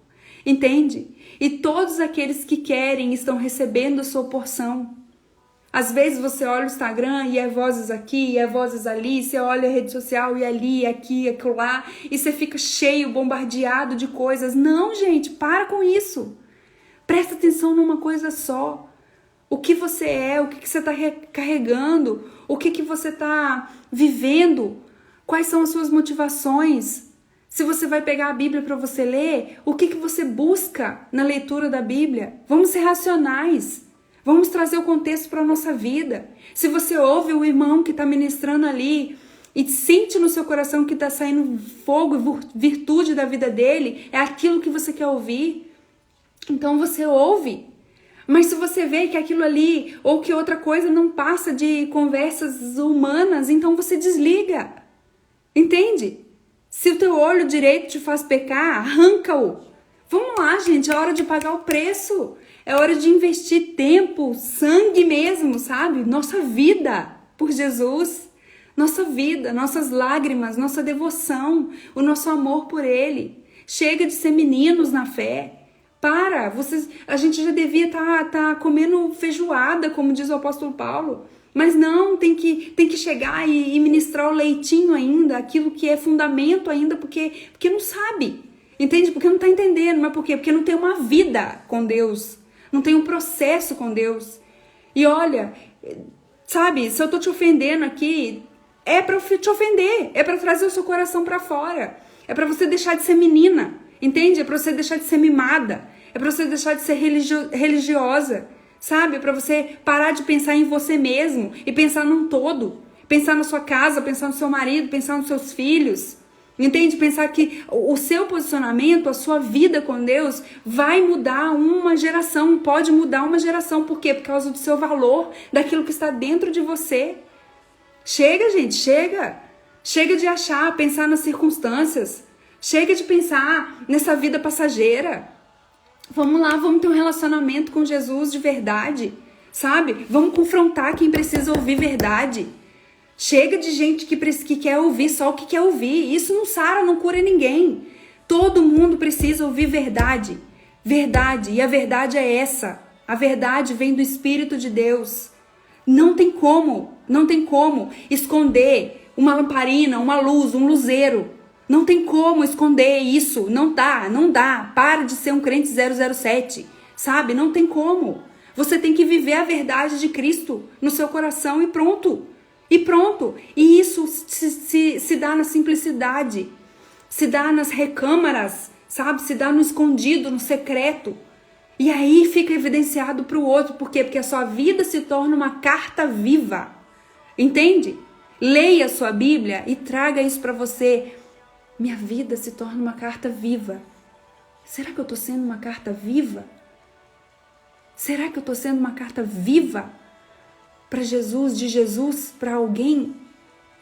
entende? E todos aqueles que querem estão recebendo a sua porção. Às vezes você olha o Instagram e é vozes aqui, e é vozes ali, você olha a rede social e ali, aqui, acolá, e você fica cheio, bombardeado de coisas. Não, gente, para com isso. Presta atenção numa coisa só. O que você é, o que você está carregando, o que você está vivendo, quais são as suas motivações. Se você vai pegar a Bíblia para você ler, o que você busca na leitura da Bíblia? Vamos ser racionais. Vamos trazer o contexto para a nossa vida. Se você ouve o irmão que está ministrando ali e sente no seu coração que está saindo fogo e virtude da vida dele, é aquilo que você quer ouvir. Então você ouve. Mas se você vê que aquilo ali ou que outra coisa não passa de conversas humanas, então você desliga. Entende? Se o teu olho direito te faz pecar, arranca-o. Vamos lá, gente, é hora de pagar o preço. É hora de investir tempo, sangue mesmo, sabe? Nossa vida por Jesus. Nossa vida, nossas lágrimas, nossa devoção, o nosso amor por Ele. Chega de ser meninos na fé. A gente já devia estar comendo feijoada, como diz o apóstolo Paulo. Mas não, tem que chegar e ministrar o leitinho ainda, aquilo que é fundamento ainda, porque não sabe. Entende? Porque não está entendendo. Mas por quê? Porque não tem uma vida com Deus. Não tem um processo com Deus. E olha, sabe, se eu tô te ofendendo aqui, é pra te ofender. É pra trazer o seu coração pra fora. É pra você deixar de ser menina. Entende? É pra você deixar de ser mimada. É pra você deixar de ser religiosa. Sabe? É pra você parar de pensar em você mesmo e pensar num todo. Pensar na sua casa, pensar no seu marido, pensar nos seus filhos. Entende? Pensar que o seu posicionamento, a sua vida com Deus vai mudar uma geração, pode mudar uma geração. Por quê? Por causa do seu valor, daquilo que está dentro de você. Chega, gente, chega. Chega de pensar nas circunstâncias. Chega de pensar nessa vida passageira. Vamos lá, vamos ter um relacionamento com Jesus de verdade, sabe? Vamos confrontar quem precisa ouvir verdade. Chega de gente que quer ouvir só o que quer ouvir. Isso não sara, não cura ninguém. Todo mundo precisa ouvir verdade. Verdade. E a verdade é essa. A verdade vem do Espírito de Deus. Não tem como esconder uma lamparina, uma luz, um luzeiro. Não tem como esconder isso. Não dá. Para de ser um crente 007. Sabe? Não tem como. Você tem que viver a verdade de Cristo no seu coração e pronto. E isso se dá na simplicidade, se dá nas recâmaras, sabe? Se dá no escondido, no secreto. E aí fica evidenciado para o outro. Por quê? Porque a sua vida se torna uma carta viva. Entende? Leia a sua Bíblia e traga isso para você. Minha vida se torna uma carta viva. Será que eu estou sendo uma carta viva? Será que eu estou sendo uma carta viva? Para Jesus, de Jesus, para alguém,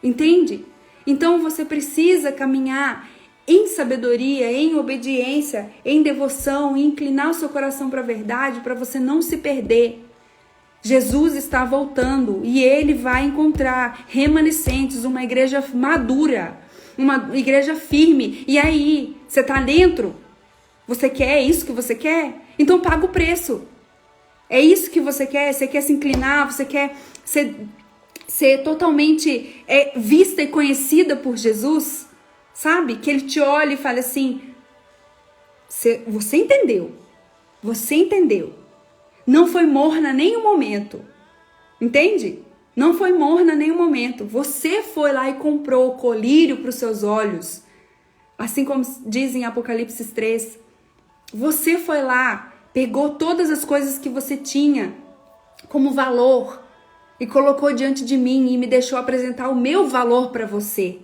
entende? Então você precisa caminhar em sabedoria, em obediência, em devoção, e inclinar o seu coração para a verdade, para você não se perder. Jesus está voltando e Ele vai encontrar remanescentes, uma igreja madura, uma igreja firme. E aí, você está dentro? Você quer isso que você quer? Então paga o preço. É isso que você quer? Você quer se inclinar? Você quer ser totalmente vista e conhecida por Jesus? Sabe? Que Ele te olhe e fale assim, você entendeu. Você entendeu. Não foi morna nenhum momento. Entende? Não foi morna nenhum momento. Você foi lá e comprou o colírio para os seus olhos. Assim como diz em Apocalipse 3, você foi lá, pegou todas as coisas que você tinha como valor e colocou diante de mim e me deixou apresentar o meu valor para você.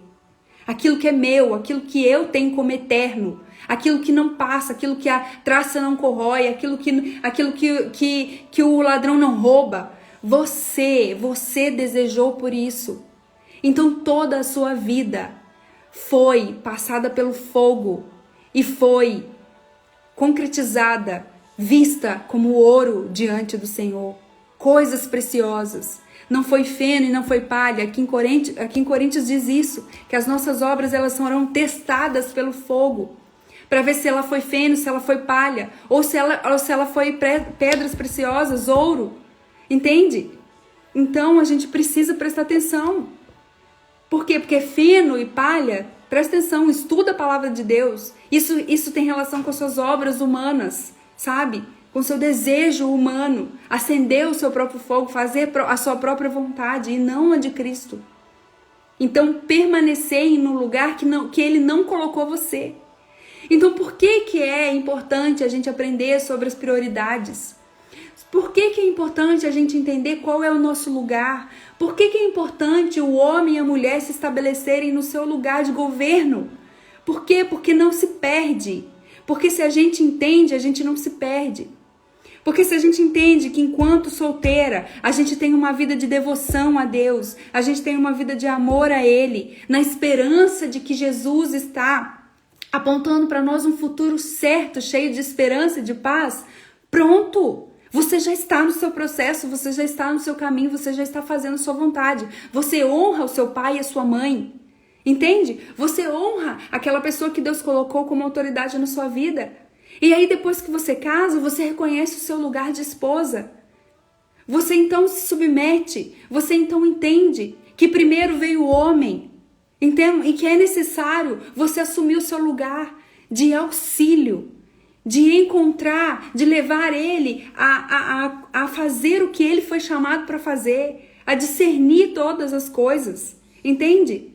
Aquilo que é meu, aquilo que eu tenho como eterno, aquilo que não passa, aquilo que a traça não corrói, aquilo que o ladrão não rouba. Você desejou por isso. Então toda a sua vida foi passada pelo fogo e foi concretizada, vista como ouro diante do Senhor. Coisas preciosas. Não foi feno e não foi palha. Aqui em Coríntios diz isso, que as nossas obras elas serão testadas pelo fogo, para ver se ela foi feno, se ela foi palha, ou se ela foi pedras preciosas, ouro. Entende? Então a gente precisa prestar atenção. Por quê? Porque feno e palha, presta atenção, estuda a palavra de Deus. Isso tem relação com as suas obras humanas, sabe? Com o seu desejo humano, acender o seu próprio fogo, fazer a sua própria vontade e não a de Cristo. Então, permanecer no lugar que Ele não colocou você. Então, por que é importante a gente aprender sobre as prioridades? Por que é importante a gente entender qual é o nosso lugar? Por que é importante o homem e a mulher se estabelecerem no seu lugar de governo? Por quê? Porque não se perde. Porque se a gente entende, a gente não se perde. Porque se a gente entende que enquanto solteira, a gente tem uma vida de devoção a Deus, a gente tem uma vida de amor a Ele, na esperança de que Jesus está apontando para nós um futuro certo, cheio de esperança e de paz, pronto! Você já está no seu processo, você já está no seu caminho, você já está fazendo a sua vontade. Você honra o seu pai e a sua mãe. Entende? Você honra aquela pessoa que Deus colocou como autoridade na sua vida. E aí depois que você casa, você reconhece o seu lugar de esposa. Você então se submete, você então entende que primeiro veio o homem, entende? E que é necessário você assumir o seu lugar de auxílio, de encontrar, de levar ele a fazer o que ele foi chamado para fazer, a discernir todas as coisas, entende?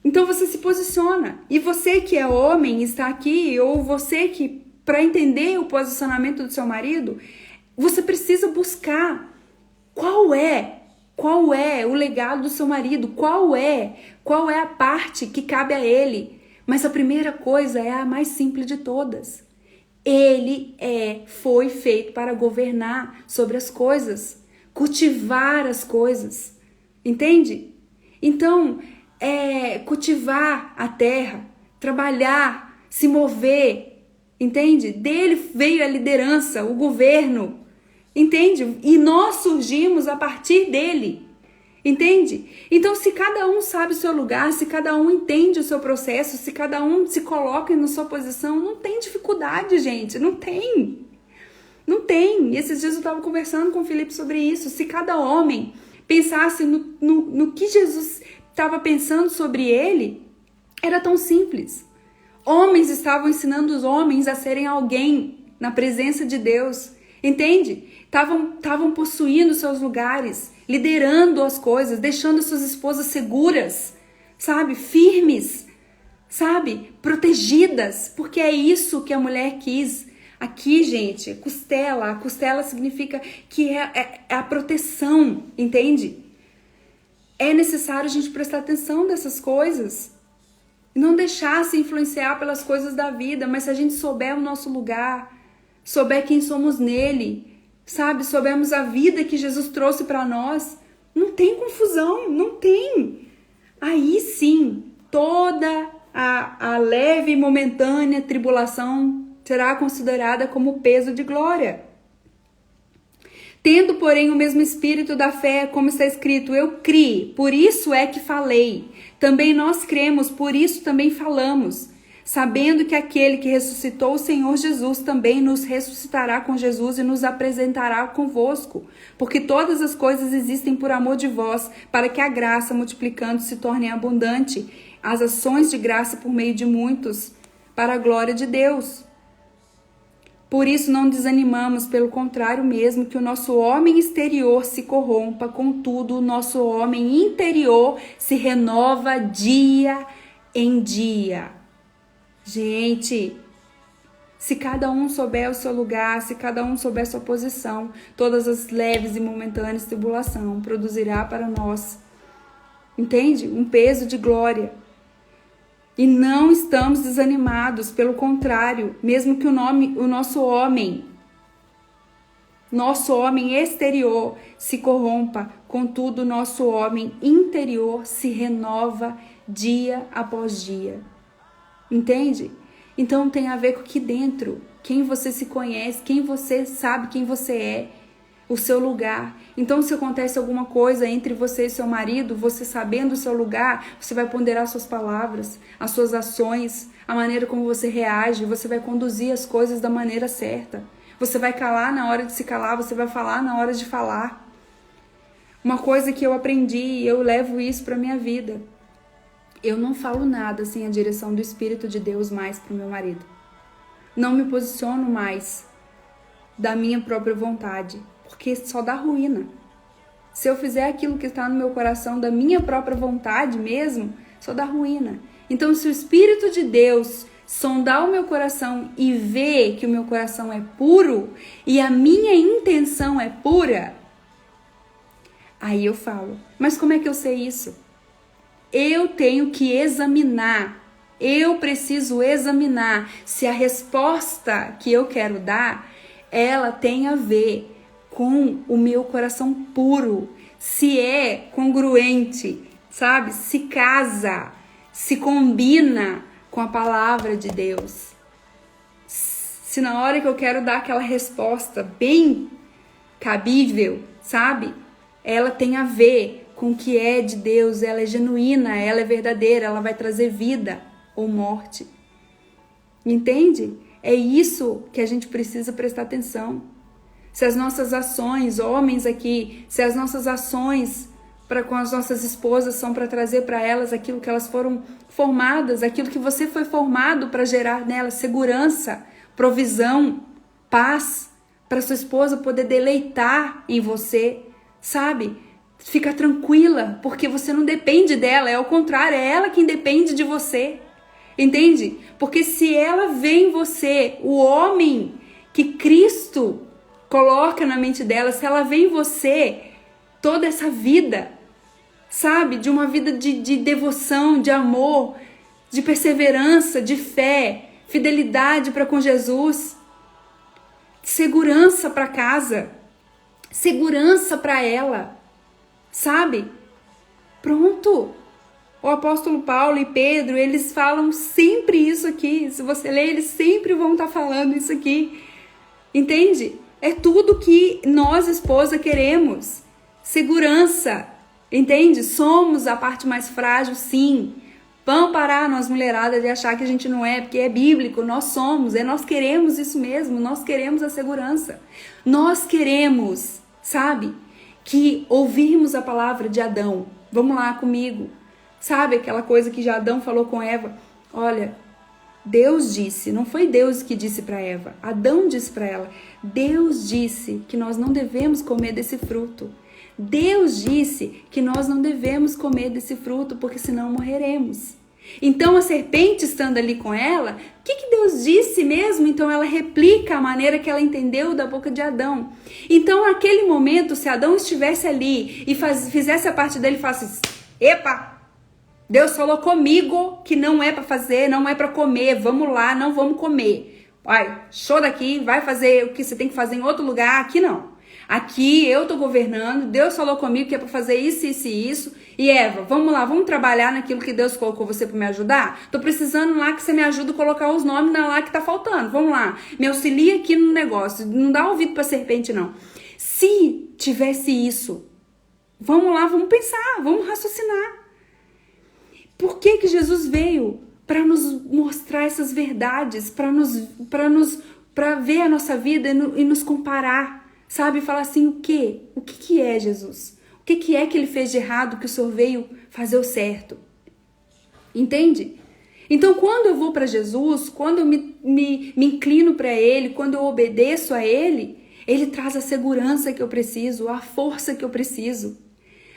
Então você se posiciona. E você que é homem, está aqui, ou você que, para entender o posicionamento do seu marido, você precisa buscar qual é o legado do seu marido, qual é a parte que cabe a ele. Mas a primeira coisa é a mais simples de todas. Ele foi feito para governar sobre as coisas, cultivar as coisas, entende? Então, cultivar a terra, trabalhar, se mover, entende? Dele veio a liderança, o governo, entende? E nós surgimos a partir dele, entende? Então, se cada um sabe o seu lugar, se cada um entende o seu processo, se cada um se coloca na sua posição, não tem dificuldade, gente, não tem. Não tem. E esses dias eu estava conversando com o Felipe sobre isso. Se cada homem pensasse no que Jesus estava pensando sobre ele, era tão simples. Homens estavam ensinando os homens a serem alguém na presença de Deus, entende? Estavam possuindo seus lugares, liderando as coisas, deixando suas esposas seguras, sabe? Firmes, sabe? Protegidas, porque é isso que a mulher quis. Aqui, gente, costela. A costela significa que é a proteção, entende? É necessário a gente prestar atenção dessas coisas. Não deixar se influenciar pelas coisas da vida, mas se a gente souber o nosso lugar, souber quem somos nele, sabe? Soubermos a vida que Jesus trouxe para nós, não tem confusão, não tem. Aí sim, toda a leve e momentânea tribulação será considerada como peso de glória. Tendo, porém, o mesmo espírito da fé, como está escrito, eu criei, por isso é que falei. Também nós cremos, por isso também falamos, sabendo que aquele que ressuscitou o Senhor Jesus também nos ressuscitará com Jesus e nos apresentará convosco. Porque todas as coisas existem por amor de vós, para que a graça, multiplicando, se torne abundante, as ações de graça por meio de muitos, para a glória de Deus. Por isso não desanimamos, pelo contrário mesmo, que o nosso homem exterior se corrompa, contudo o nosso homem interior se renova dia em dia. Gente, se cada um souber o seu lugar, se cada um souber a sua posição, todas as leves e momentâneas tribulação produzirá para nós, entende? Um peso de glória. E não estamos desanimados, pelo contrário, mesmo que o nosso homem exterior se corrompa, contudo, o nosso homem interior se renova dia após dia. Entende? Então tem a ver com aqui dentro, quem você se conhece, quem você sabe quem você é, o seu lugar. Então se acontece alguma coisa entre você e seu marido, você sabendo o seu lugar, você vai ponderar suas palavras, as suas ações, a maneira como você reage, você vai conduzir as coisas da maneira certa. Você vai calar na hora de se calar, você vai falar na hora de falar. Uma coisa que eu aprendi e eu levo isso para minha vida. Eu não falo nada sem a direção do Espírito de Deus mais para o meu marido. Não me posiciono mais da minha própria vontade, porque só dá ruína. Se eu fizer aquilo que está no meu coração da minha própria vontade mesmo, só dá ruína. Então, se o Espírito de Deus sondar o meu coração e ver que o meu coração é puro e a minha intenção é pura, aí eu falo. Mas como é que eu sei isso? Eu tenho que examinar, eu preciso examinar se a resposta que eu quero dar, ela tem a ver com o meu coração puro, se é congruente, sabe? Se casa, se combina com a palavra de Deus. Se na hora que eu quero dar aquela resposta bem cabível, sabe? Ela tem a ver com o que é de Deus, ela é genuína, ela é verdadeira, ela vai trazer vida ou morte. Entende? É isso que a gente precisa prestar atenção. Se as nossas ações, homens aqui, se as nossas ações com as nossas esposas são para trazer para elas aquilo que elas foram formadas, aquilo que você foi formado para gerar nelas, segurança, provisão, paz, para sua esposa poder deleitar em você, sabe? Fica tranquila, porque você não depende dela, é ao contrário, é ela quem depende de você, entende? Porque se ela vê em você o homem que Cristo coloca na mente dela, se ela vê em você toda essa vida, sabe? De uma vida de devoção, de amor, de perseverança, de fé, fidelidade para com Jesus, segurança para casa, segurança para ela, sabe? Pronto. O apóstolo Paulo e Pedro, eles falam sempre isso aqui. Se você ler, eles sempre vão estar falando isso aqui. Entende? É tudo que nós, esposa, queremos. Segurança. Entende? Somos a parte mais frágil, sim. Vamos parar nós mulheradas de achar que a gente não é, porque é bíblico. Nós somos, nós queremos isso mesmo. Nós queremos a segurança. Nós queremos, sabe? Que ouvirmos a palavra de Adão. Vamos lá comigo. Sabe aquela coisa que já Adão falou com Eva? Olha, Deus disse, não foi Deus que disse para Eva. Adão disse para ela. Deus disse que nós não devemos comer desse fruto. Deus disse que nós não devemos comer desse fruto, porque senão morreremos. Então a serpente estando ali com ela, o que Deus disse mesmo? Então ela replica a maneira que ela entendeu da boca de Adão. Então naquele momento, se Adão estivesse ali e fizesse a parte dele e falasse, epa, Deus falou comigo que não é para fazer, não é para comer, vamos lá, não vamos comer. Vai, show daqui, vai fazer o que você tem que fazer em outro lugar, aqui não. Aqui eu tô governando, Deus falou comigo que é para fazer isso, isso e isso. E Eva, vamos lá, vamos trabalhar naquilo que Deus colocou você para me ajudar? Tô precisando lá que você me ajude a colocar os nomes lá que tá faltando. Vamos lá, me auxilia aqui no negócio. Não dá ouvido pra serpente, não. Se tivesse isso, vamos lá, vamos pensar, vamos raciocinar. Por que Jesus veio? Para nos mostrar essas verdades, para ver a nossa vida e nos comparar. Sabe, falar assim, o quê? O que é Jesus? O que é que ele fez de errado que o Senhor veio fazer o certo? Entende? Então, quando eu vou para Jesus, quando eu me inclino para ele, quando eu obedeço a ele, ele traz a segurança que eu preciso, a força que eu preciso.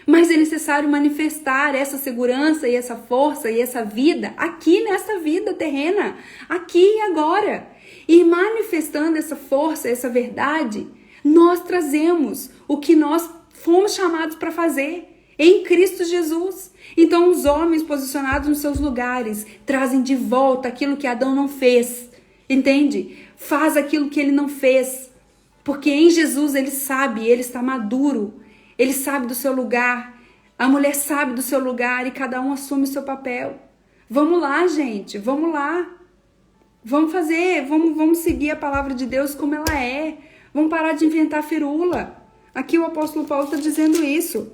Mas é necessário manifestar essa segurança e essa força e essa vida aqui nessa vida terrena, aqui e agora. E manifestando essa força, essa verdade, nós trazemos o que nós fomos chamados para fazer em Cristo Jesus. Então os homens posicionados nos seus lugares trazem de volta aquilo que Adão não fez, entende? Faz aquilo que ele não fez, porque em Jesus ele sabe, ele está maduro, ele sabe do seu lugar, a mulher sabe do seu lugar e cada um assume o seu papel. Vamos lá, gente, vamos lá. Vamos fazer, vamos seguir a palavra de Deus como ela é. Vamos parar de inventar firula. Aqui o apóstolo Paulo está dizendo isso.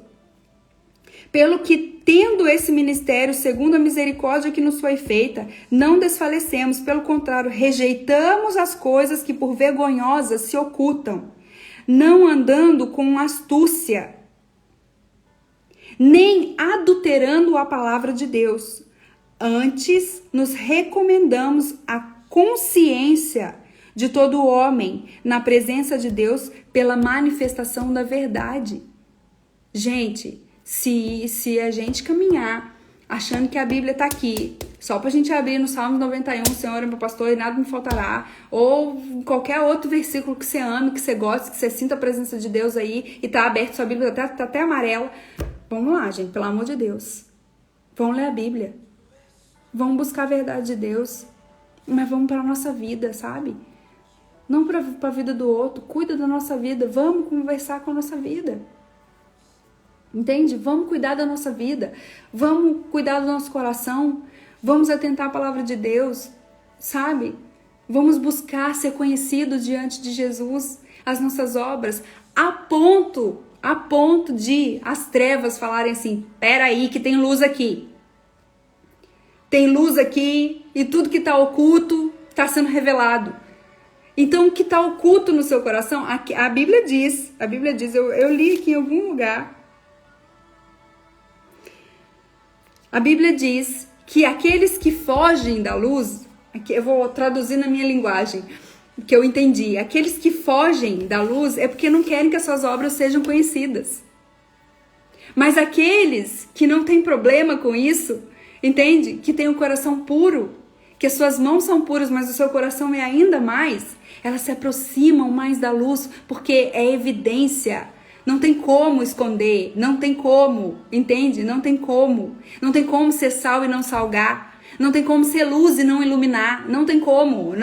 Pelo que, tendo esse ministério, segundo a misericórdia que nos foi feita, não desfalecemos, pelo contrário, rejeitamos as coisas que por vergonhosas se ocultam, não andando com astúcia, nem adulterando a palavra de Deus. Antes, nos recomendamos a consciência de todo homem na presença de Deus pela manifestação da verdade. Gente, se a gente caminhar achando que a Bíblia está aqui, só para a gente abrir no Salmo 91, Senhor é meu pastor e nada me faltará, ou qualquer outro versículo que você ame, que você goste, que você sinta a presença de Deus aí, e tá aberto, sua Bíblia tá até amarela. Vamos lá, gente, pelo amor de Deus. Vamos ler a Bíblia. Vamos buscar a verdade de Deus. Mas vamos para a nossa vida, sabe? Não para a vida do outro. Cuida da nossa vida. Vamos conversar com a nossa vida. Entende? Vamos cuidar da nossa vida. Vamos cuidar do nosso coração. Vamos atentar à palavra de Deus, sabe? Vamos buscar ser conhecidos diante de Jesus, as nossas obras, a ponto de as trevas falarem assim, peraí que tem luz aqui. Tem luz aqui e tudo que está oculto está sendo revelado. Então, o que está oculto no seu coração, a Bíblia diz, eu li aqui em algum lugar, a Bíblia diz que aqueles que fogem da luz, aqui eu vou traduzir na minha linguagem, que eu entendi, aqueles que fogem da luz é porque não querem que as suas obras sejam conhecidas. Mas aqueles que não têm problema com isso, entende? Que tem o coração puro, que as suas mãos são puras, mas o seu coração é ainda mais, elas se aproximam mais da luz, porque é evidência. Não tem como esconder, não tem como, entende? Não tem como. Não tem como ser sal e não salgar. Não tem como ser luz e não iluminar. Não tem como,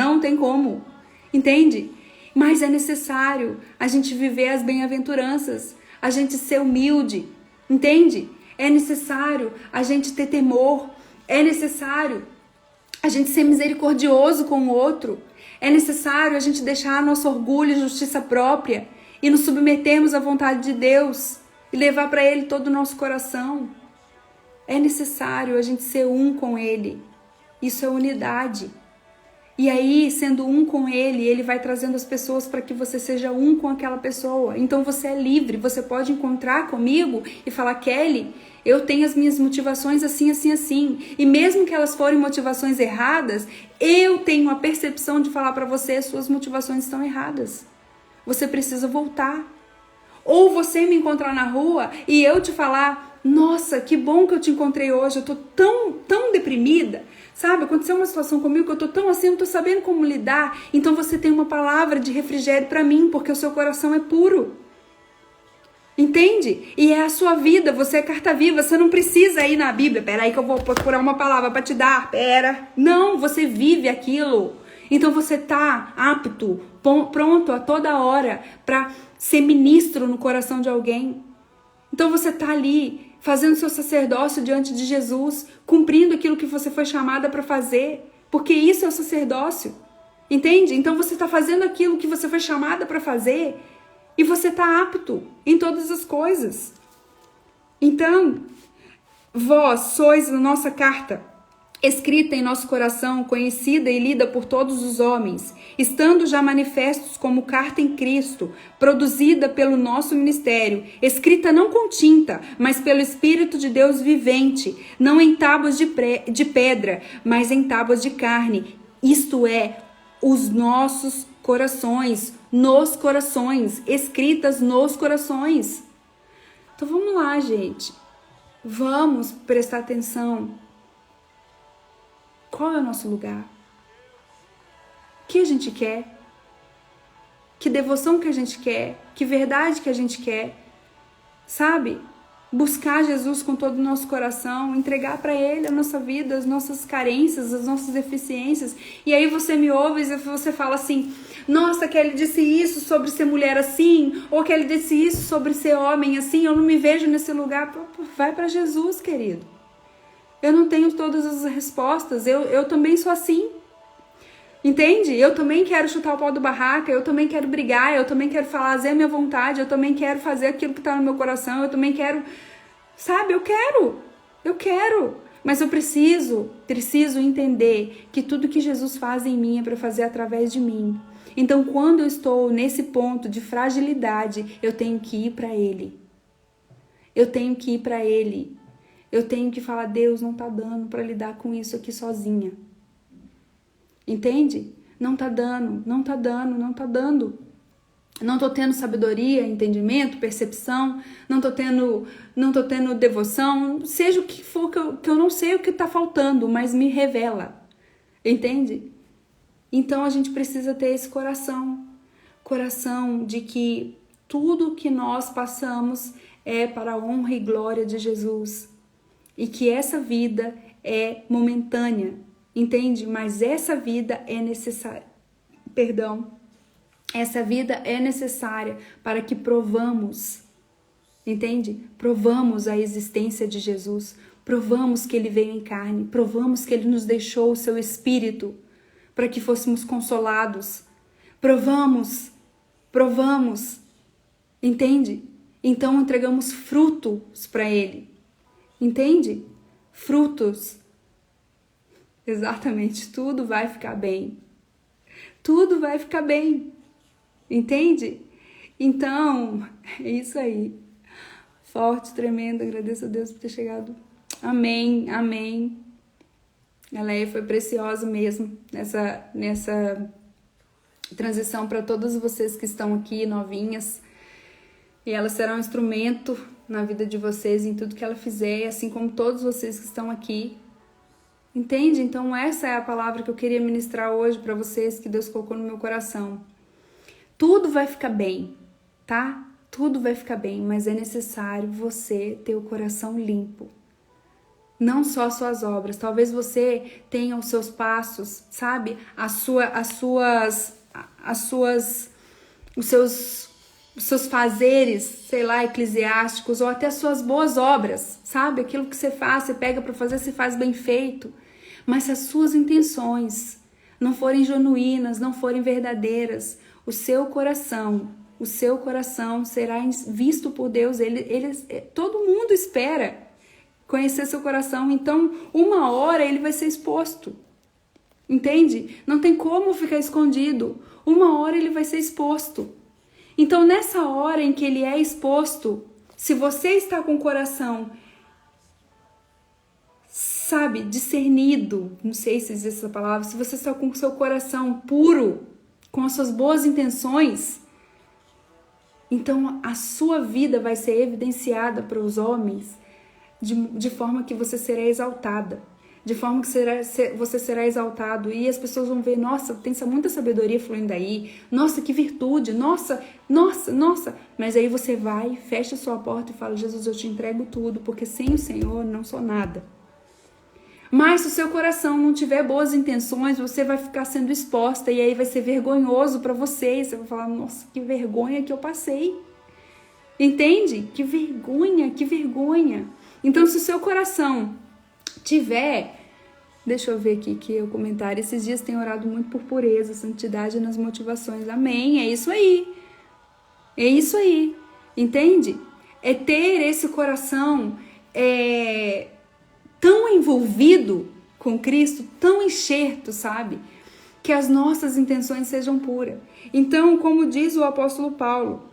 entende? Mas é necessário a gente viver as bem-aventuranças, a gente ser humilde, entende? É necessário a gente ter temor, é necessário a gente ser misericordioso com o outro, é necessário a gente deixar nosso orgulho e justiça própria e nos submetermos à vontade de Deus e levar para Ele todo o nosso coração. É necessário a gente ser um com Ele, isso é unidade. E aí, sendo um com Ele vai trazendo as pessoas para que você seja um com aquela pessoa. Então você é livre, você pode encontrar comigo e falar, Kelly, eu tenho as minhas motivações assim, assim, assim. E mesmo que elas forem motivações erradas, eu tenho a percepção de falar para você, suas motivações estão erradas. Você precisa voltar. Ou você me encontrar na rua e eu te falar, nossa, que bom que eu te encontrei hoje, eu tô tão deprimida. Sabe, aconteceu uma situação comigo que eu tô tão assim, não tô sabendo como lidar. Então você tem uma palavra de refrigério para mim, porque o seu coração é puro. Entende? E é a sua vida, você é carta viva, você não precisa ir na Bíblia. Pera aí que eu vou procurar uma palavra para te dar, pera. Não, você vive aquilo. Então você tá apto, pronto a toda hora para ser ministro no coração de alguém. Então você tá ali fazendo seu sacerdócio diante de Jesus, cumprindo aquilo que você foi chamada para fazer, porque isso é o sacerdócio, entende? Então você está fazendo aquilo que você foi chamada para fazer e você está apto em todas as coisas. Então, vós sois a nossa carta, escrita em nosso coração, conhecida e lida por todos os homens, estando já manifestos como carta em Cristo, produzida pelo nosso ministério, escrita não com tinta, mas pelo Espírito de Deus vivente, não em tábuas de pedra, mas em tábuas de carne, isto é, os nossos corações, nos corações, escritas nos corações. Então vamos lá, gente. Vamos prestar atenção. Qual é o nosso lugar? O que a gente quer? Que devoção que a gente quer? Que verdade que a gente quer? Sabe? Buscar Jesus com todo o nosso coração, entregar para Ele a nossa vida, as nossas carências, as nossas deficiências. E aí você me ouve e você fala assim, nossa, que ele disse isso sobre ser mulher assim, ou que ele disse isso sobre ser homem assim, eu não me vejo nesse lugar. Vai para Jesus, querido. Eu não tenho todas as respostas, eu também sou assim. Entende? Eu também quero chutar o pau do barraca, eu também quero brigar, eu também quero fazer a minha vontade, eu também quero fazer aquilo que está no meu coração, eu também quero, sabe, eu quero, mas eu preciso entender que tudo que Jesus faz em mim é para fazer através de mim. Então, quando eu estou nesse ponto de fragilidade, eu tenho que ir para Ele. Eu tenho que ir para Ele. Eu tenho que falar, Deus, não tá dando para lidar com isso aqui sozinha. Entende? Não tá dando. Não tô tendo sabedoria, entendimento, percepção, não tô tendo devoção, seja o que for que eu não sei o que tá faltando, mas me revela. Entende? Então a gente precisa ter esse coração de que tudo que nós passamos é para a honra e glória de Jesus e que essa vida é momentânea. Entende? Mas essa vida é necessária. Essa vida é necessária para que provamos. Entende? Provamos a existência de Jesus. Provamos que Ele veio em carne. Provamos que Ele nos deixou o seu Espírito para que fôssemos consolados. Provamos. Entende? Então entregamos frutos para Ele. Entende? Frutos. Exatamente, tudo vai ficar bem. Tudo vai ficar bem. Entende? Então, é isso aí. Forte, tremendo, agradeço a Deus por ter chegado. Amém. A Leia foi preciosa mesmo nessa transição para todas vocês que estão aqui, novinhas. E ela será um instrumento na vida de vocês, em tudo que ela fizer, assim como todos vocês que estão aqui. Entende? Então essa é a palavra que eu queria ministrar hoje para vocês, que Deus colocou no meu coração. Tudo vai ficar bem, tá? Tudo vai ficar bem, mas é necessário você ter o coração limpo. Não só as suas obras. Talvez você tenha os seus passos, sabe? Os seus fazeres, sei lá, eclesiásticos, ou até as suas boas obras, sabe? Aquilo que você faz, você pega para fazer, você faz bem feito. Mas se as suas intenções não forem genuínas, não forem verdadeiras, o seu coração será visto por Deus. Todo mundo espera conhecer seu coração. Então, uma hora ele vai ser exposto. Entende? Não tem como ficar escondido. Uma hora ele vai ser exposto. Então, nessa hora em que ele é exposto, se você está com o coração, sabe, discernido, não sei se existe essa palavra, se você está com o seu coração puro, com as suas boas intenções, então a sua vida vai ser evidenciada para os homens de forma que você será exaltada, de forma que você será exaltado e as pessoas vão ver, nossa, tem muita sabedoria fluindo aí, nossa, que virtude, nossa, mas aí você vai, fecha sua porta e fala, Jesus, eu te entrego tudo, porque sem o Senhor não sou nada. Mas se o seu coração não tiver boas intenções, você vai ficar sendo exposta e aí vai ser vergonhoso para você. Você vai falar, nossa, que vergonha que eu passei. Entende? Que vergonha. Então, se o seu coração tiver... Deixa eu ver aqui que o comentário. Esses dias tem orado muito por pureza, santidade nas motivações. Amém. É isso aí. Entende? É ter esse coração... tão envolvido com Cristo, tão enxerto, sabe? Que as nossas intenções sejam puras. Então, como diz o apóstolo Paulo,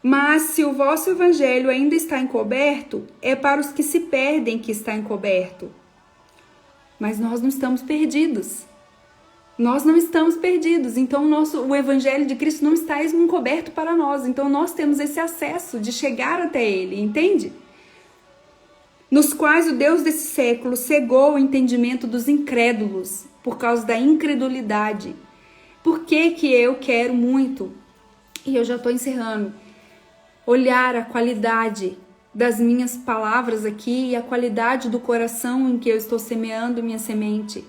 mas se o vosso evangelho ainda está encoberto, é para os que se perdem que está encoberto. Mas nós não estamos perdidos. Nós não estamos perdidos, então o Evangelho de Cristo não está encoberto para nós, então nós temos esse acesso de chegar até Ele, entende? Nos quais o Deus desse século cegou o entendimento dos incrédulos por causa da incredulidade. Por que eu quero muito, e eu já estou encerrando, olhar a qualidade das minhas palavras aqui e a qualidade do coração em que eu estou semeando minha semente?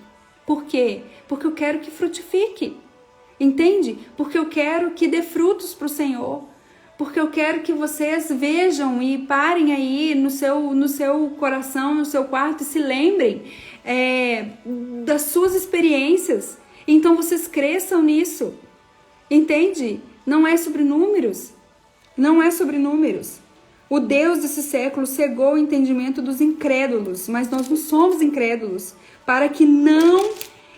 Por quê? Porque eu quero que frutifique, entende? Porque eu quero que dê frutos para o Senhor, porque eu quero que vocês vejam e parem aí no seu coração, no seu quarto e se lembrem das suas experiências. Então vocês cresçam nisso, entende? Não é sobre números, não é sobre números. O Deus desse século cegou o entendimento dos incrédulos, mas nós não somos incrédulos, para que não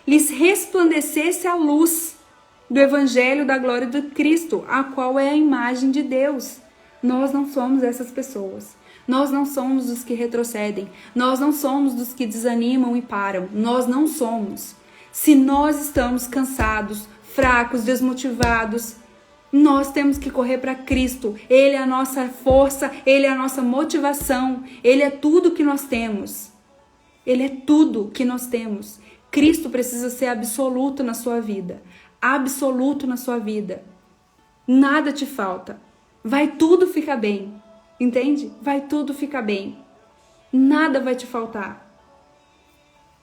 lhes resplandecesse a luz do Evangelho da glória de Cristo, a qual é a imagem de Deus. Nós não somos essas pessoas. Nós não somos os que retrocedem. Nós não somos dos que desanimam e param. Nós não somos. Se nós estamos cansados, fracos, desmotivados, nós temos que correr para Cristo. Ele é a nossa força, Ele é a nossa motivação, Ele é tudo que nós temos. Ele é tudo que nós temos. Cristo precisa ser absoluto na sua vida. Absoluto na sua vida. Nada te falta. Vai tudo ficar bem. Entende? Vai tudo ficar bem. Nada vai te faltar.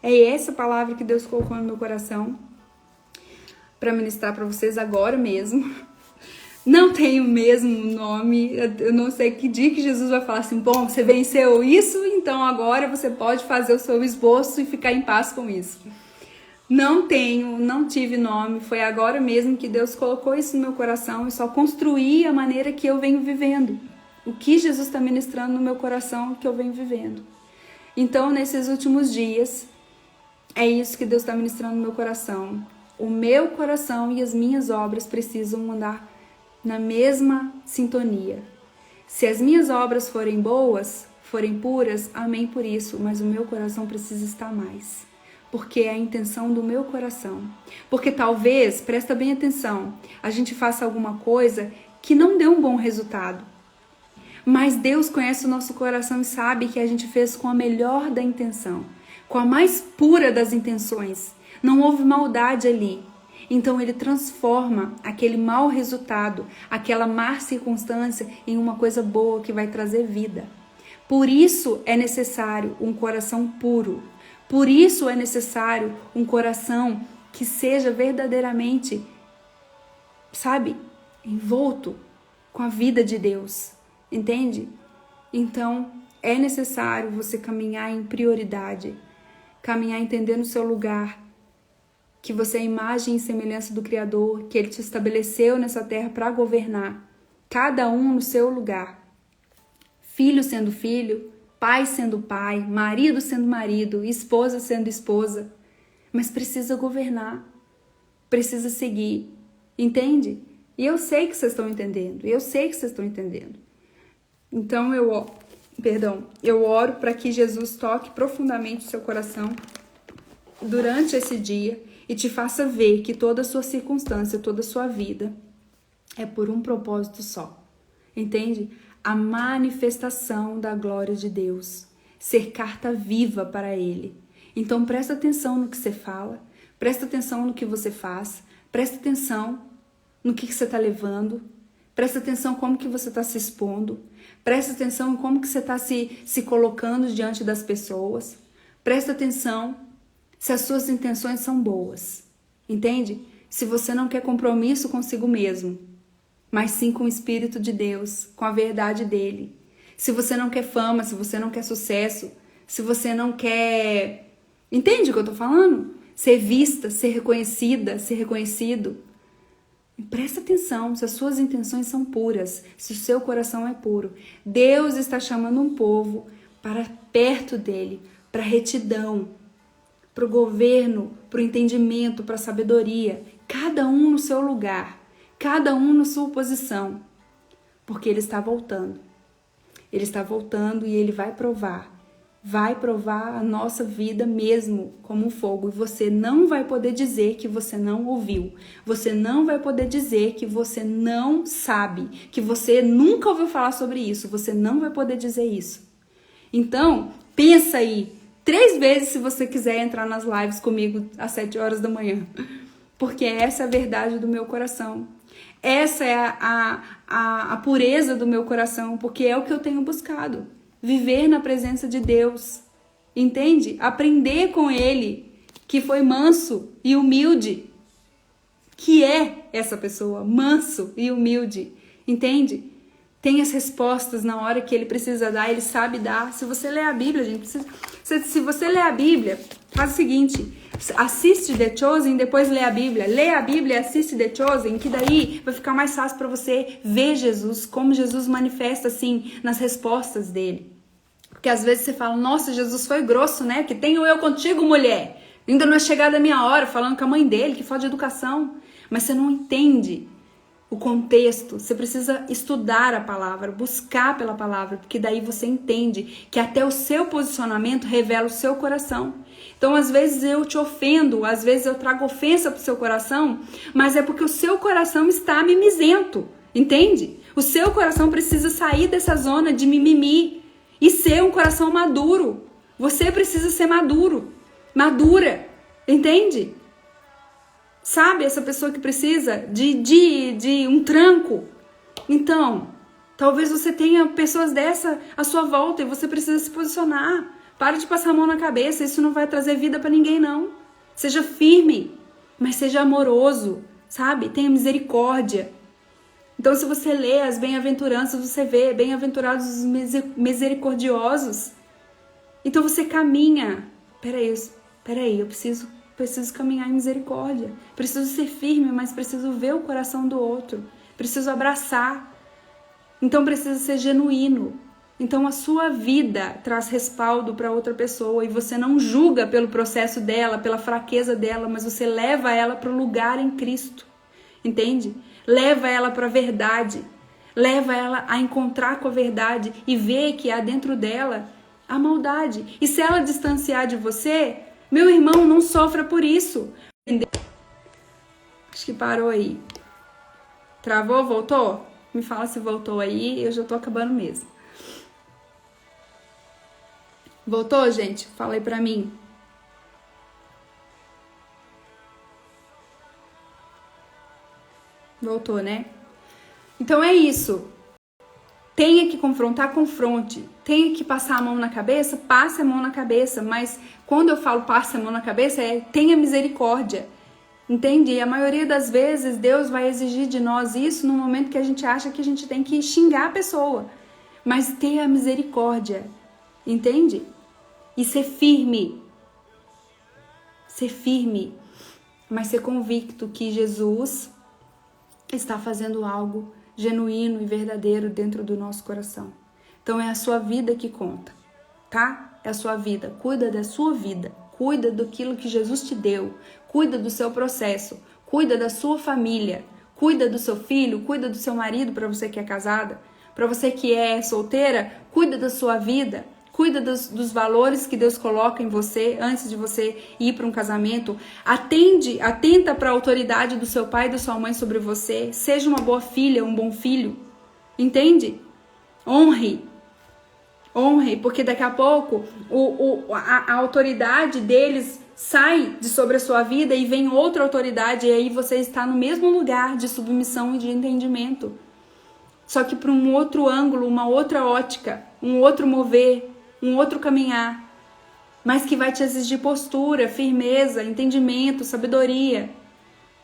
É essa palavra que Deus colocou no meu coração para ministrar para vocês agora mesmo. Não tem o mesmo nome, eu não sei que dia que Jesus vai falar assim, bom, você venceu isso, então agora você pode fazer o seu esboço e ficar em paz com isso. Não tive nome, foi agora mesmo que Deus colocou isso no meu coração e só construí a maneira que eu venho vivendo. O que Jesus está ministrando no meu coração que eu venho vivendo. Então, nesses últimos dias, é isso que Deus está ministrando no meu coração. O meu coração e as minhas obras precisam andar na mesma sintonia. Se as minhas obras forem boas, forem puras, amém por isso, mas o meu coração precisa estar mais. Porque é a intenção do meu coração. Porque talvez, presta bem atenção, a gente faça alguma coisa que não dê um bom resultado. Mas Deus conhece o nosso coração e sabe que a gente fez com a melhor da intenção, com a mais pura das intenções. Não houve maldade ali. Então Ele transforma aquele mau resultado, aquela má circunstância em uma coisa boa que vai trazer vida. Por isso é necessário um coração puro. Por isso é necessário um coração que seja verdadeiramente, envolto com a vida de Deus. Entende? Então é necessário você caminhar em prioridade, caminhar entendendo o seu lugar, que você é a imagem e semelhança do Criador, que Ele te estabeleceu nessa terra para governar, cada um no seu lugar. Filho sendo filho, pai sendo pai, marido sendo marido, esposa sendo esposa. Mas precisa governar, precisa seguir, entende? E eu sei que vocês estão entendendo, Então eu oro para que Jesus toque profundamente o seu coração durante esse dia e te faça ver que toda a sua circunstância, toda a sua vida é por um propósito só. Entende? A manifestação da glória de Deus. Ser carta viva para Ele. Então presta atenção no que você fala, presta atenção no que você faz, presta atenção no que você está levando, presta atenção como que você está se expondo, presta atenção em como que você está se colocando diante das pessoas, presta atenção se as suas intenções são boas, entende? Se você não quer compromisso consigo mesmo, mas sim com o Espírito de Deus, com a verdade dele. Se você não quer fama, se você não quer sucesso, se você não quer... Entende o que eu tô falando? Ser vista, ser reconhecida, ser reconhecido. Presta atenção se as suas intenções são puras, se o seu coração é puro. Deus está chamando um povo para perto dele, para retidão, para o governo, para o entendimento, para a sabedoria. Cada um no seu lugar, cada um na sua posição. Porque ele está voltando. Ele está voltando e ele vai provar vai provar a nossa vida mesmo como um fogo. E você não vai poder dizer que você não ouviu. Você não vai poder dizer que você não sabe, que você nunca ouviu falar sobre isso. Você não vai poder dizer isso. Então, pensa aí 3 vezes se você quiser entrar nas lives comigo às 7 horas da manhã. Porque essa é a verdade do meu coração. Essa é a pureza do meu coração, porque é o que eu tenho buscado. Viver na presença de Deus, entende? Aprender com Ele, que foi manso e humilde, que é essa pessoa, manso e humilde, entende? Tem as respostas na hora que Ele precisa dar, Ele sabe dar. Se você ler a Bíblia, gente, se você ler a Bíblia, faz o seguinte, assiste The Chosen, depois lê a Bíblia e assiste The Chosen, que daí vai ficar mais fácil para você ver Jesus, como Jesus manifesta assim nas respostas dele. Porque às vezes você fala, nossa, Jesus foi grosso, né? Que tenho eu contigo, mulher. Ainda não é chegada a minha hora, falando com a mãe dele, que falta de educação. Mas você não entende o contexto, você precisa estudar a palavra, buscar pela palavra, porque daí você entende que até o seu posicionamento revela o seu coração. Então, às vezes eu te ofendo, às vezes eu trago ofensa pro seu coração, mas é porque o seu coração está mimizento, entende? O seu coração precisa sair dessa zona de mimimi e ser um coração maduro. Você precisa ser maduro, madura, entende? Sabe, essa pessoa que precisa de um tranco. Então, talvez você tenha pessoas dessa à sua volta e você precisa se posicionar. Para de passar a mão na cabeça, isso não vai trazer vida para ninguém, não. Seja firme, mas seja amoroso, sabe? Tenha misericórdia. Então, se você lê as bem-aventuranças, você vê bem-aventurados os misericordiosos. Então, você caminha. Peraí, eu preciso caminhar em misericórdia. Preciso ser firme, mas preciso ver o coração do outro. Preciso abraçar. Então precisa ser genuíno. Então a sua vida traz respaldo para outra pessoa e você não julga pelo processo dela, pela fraqueza dela, mas você leva ela para o lugar em Cristo. Entende? Leva ela para a verdade. Leva ela a encontrar com a verdade e ver que há dentro dela a maldade. E se ela distanciar de você, meu irmão, não sofra por isso. Acho que parou aí. Travou? Voltou? Me fala se voltou aí, eu já tô acabando mesmo. Voltou, gente? Fala aí pra mim. Voltou, né? Então é isso. Tenha que confrontar, confronte. Tenha que passar a mão na cabeça, passe a mão na cabeça. Mas quando eu falo passe a mão na cabeça, tenha misericórdia. Entende? E a maioria das vezes Deus vai exigir de nós isso no momento que a gente acha que a gente tem que xingar a pessoa. Mas tenha misericórdia. Entende? E ser firme. Ser firme. Mas ser convicto que Jesus está fazendo algo genuíno e verdadeiro dentro do nosso coração. Então é a sua vida que conta, tá? É a sua vida. Cuida da sua vida. Cuida daquilo que Jesus te deu. Cuida do seu processo. Cuida da sua família. Cuida do seu filho. Cuida do seu marido, para você que é casada. Para você que é solteira, cuida da sua vida. Cuida dos valores que Deus coloca em você antes de você ir para um casamento. Atenta para a autoridade do seu pai e da sua mãe sobre você. Seja uma boa filha, um bom filho. Entende? Honre, porque daqui a pouco a autoridade deles sai de sobre a sua vida e vem outra autoridade e aí você está no mesmo lugar de submissão e de entendimento. Só que para um outro ângulo, uma outra ótica, um outro mover, um outro caminhar, mas que vai te exigir postura, firmeza, entendimento, sabedoria.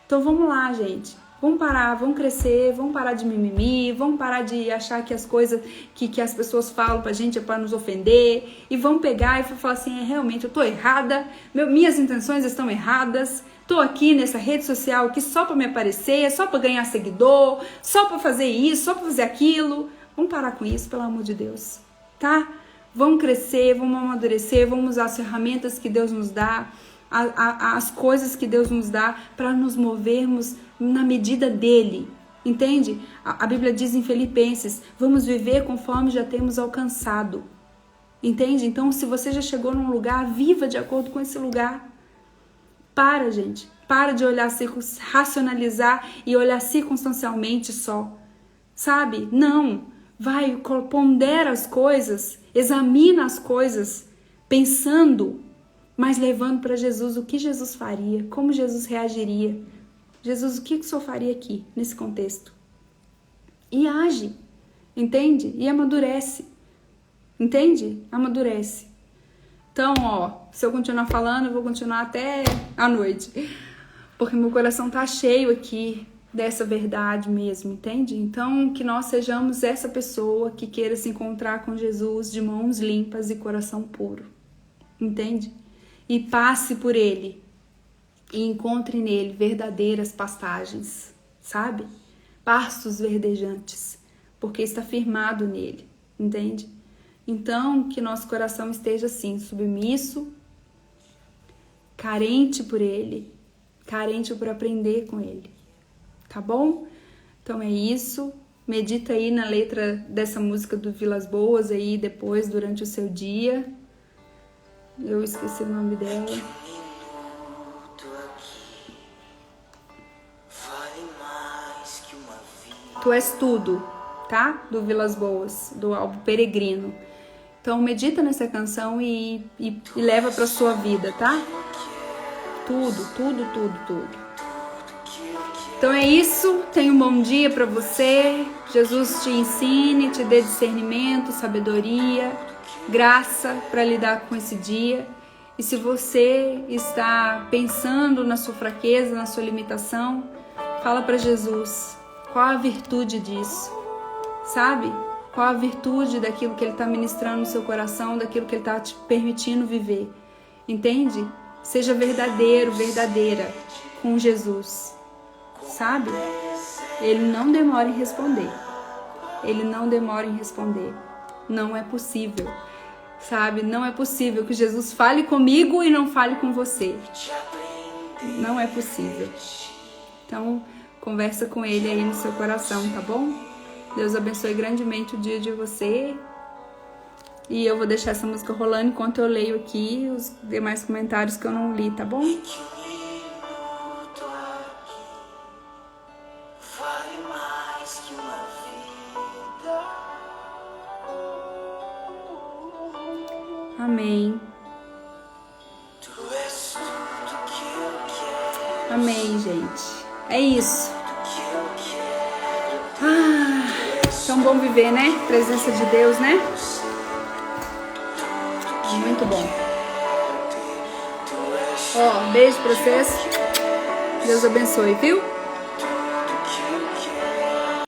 Então vamos lá, gente. Vamos parar, vamos crescer, vamos parar de mimimi, vamos parar de achar que as coisas que as pessoas falam pra gente é pra nos ofender, e vamos pegar e falar assim, realmente eu tô errada, minhas intenções estão erradas, tô aqui nessa rede social aqui só pra me aparecer, só pra ganhar seguidor, só pra fazer isso, só pra fazer aquilo. Vamos parar com isso, pelo amor de Deus, tá? Vamos crescer, vamos amadurecer, vamos usar as ferramentas que Deus nos dá, as coisas que Deus nos dá para nos movermos na medida dele, entende? A Bíblia diz em Filipenses, vamos viver conforme já temos alcançado. Entende? Então, se você já chegou num lugar, viva de acordo com esse lugar. Para, gente. Para de olhar, racionalizar e olhar circunstancialmente só. Sabe? Não. Vai, pondera as coisas, examina as coisas, pensando, mas levando para Jesus o que Jesus faria, como Jesus reagiria. Jesus, o que o Senhor faria aqui, nesse contexto? E age, entende? E amadurece, entende? Amadurece. Então, se eu continuar falando, eu vou continuar até a noite, porque meu coração tá cheio aqui dessa verdade mesmo, entende? Então, que nós sejamos essa pessoa que queira se encontrar com Jesus de mãos limpas e coração puro, entende? E passe por Ele e encontre nele verdadeiras pastagens, sabe? Pastos verdejantes, porque está firmado nele, entende? Então, que nosso coração esteja assim, submisso, carente por Ele, carente por aprender com Ele. Tá bom? Então é isso. Medita aí na letra dessa música do Vilas Boas aí depois, durante o seu dia. Eu esqueci o nome dela. Tu és tudo, tá? Do Vilas Boas, do álbum Peregrino. Então medita nessa canção e leva pra sua vida, tá? Tudo, tudo, tudo, tudo. Então é isso, tenha um bom dia para você, Jesus te ensine, te dê discernimento, sabedoria, graça para lidar com esse dia. E se você está pensando na sua fraqueza, na sua limitação, fala para Jesus, qual a virtude disso, sabe? Qual a virtude daquilo que Ele está ministrando no seu coração, daquilo que Ele está te permitindo viver, entende? Seja verdadeiro, verdadeira com Jesus. Sabe? Ele não demora em responder. Ele não demora em responder. Não é possível. Sabe? Não é possível que Jesus fale comigo e não fale com você. Não é possível. Então, conversa com Ele aí no seu coração, tá bom? Deus abençoe grandemente o dia de você. E eu vou deixar essa música rolando enquanto eu leio aqui os demais comentários que eu não li, tá bom? Amém. Amém, gente. É isso. Tão bom viver, né? Presença de Deus, né? Muito bom. Beijo pra vocês. Deus abençoe, viu?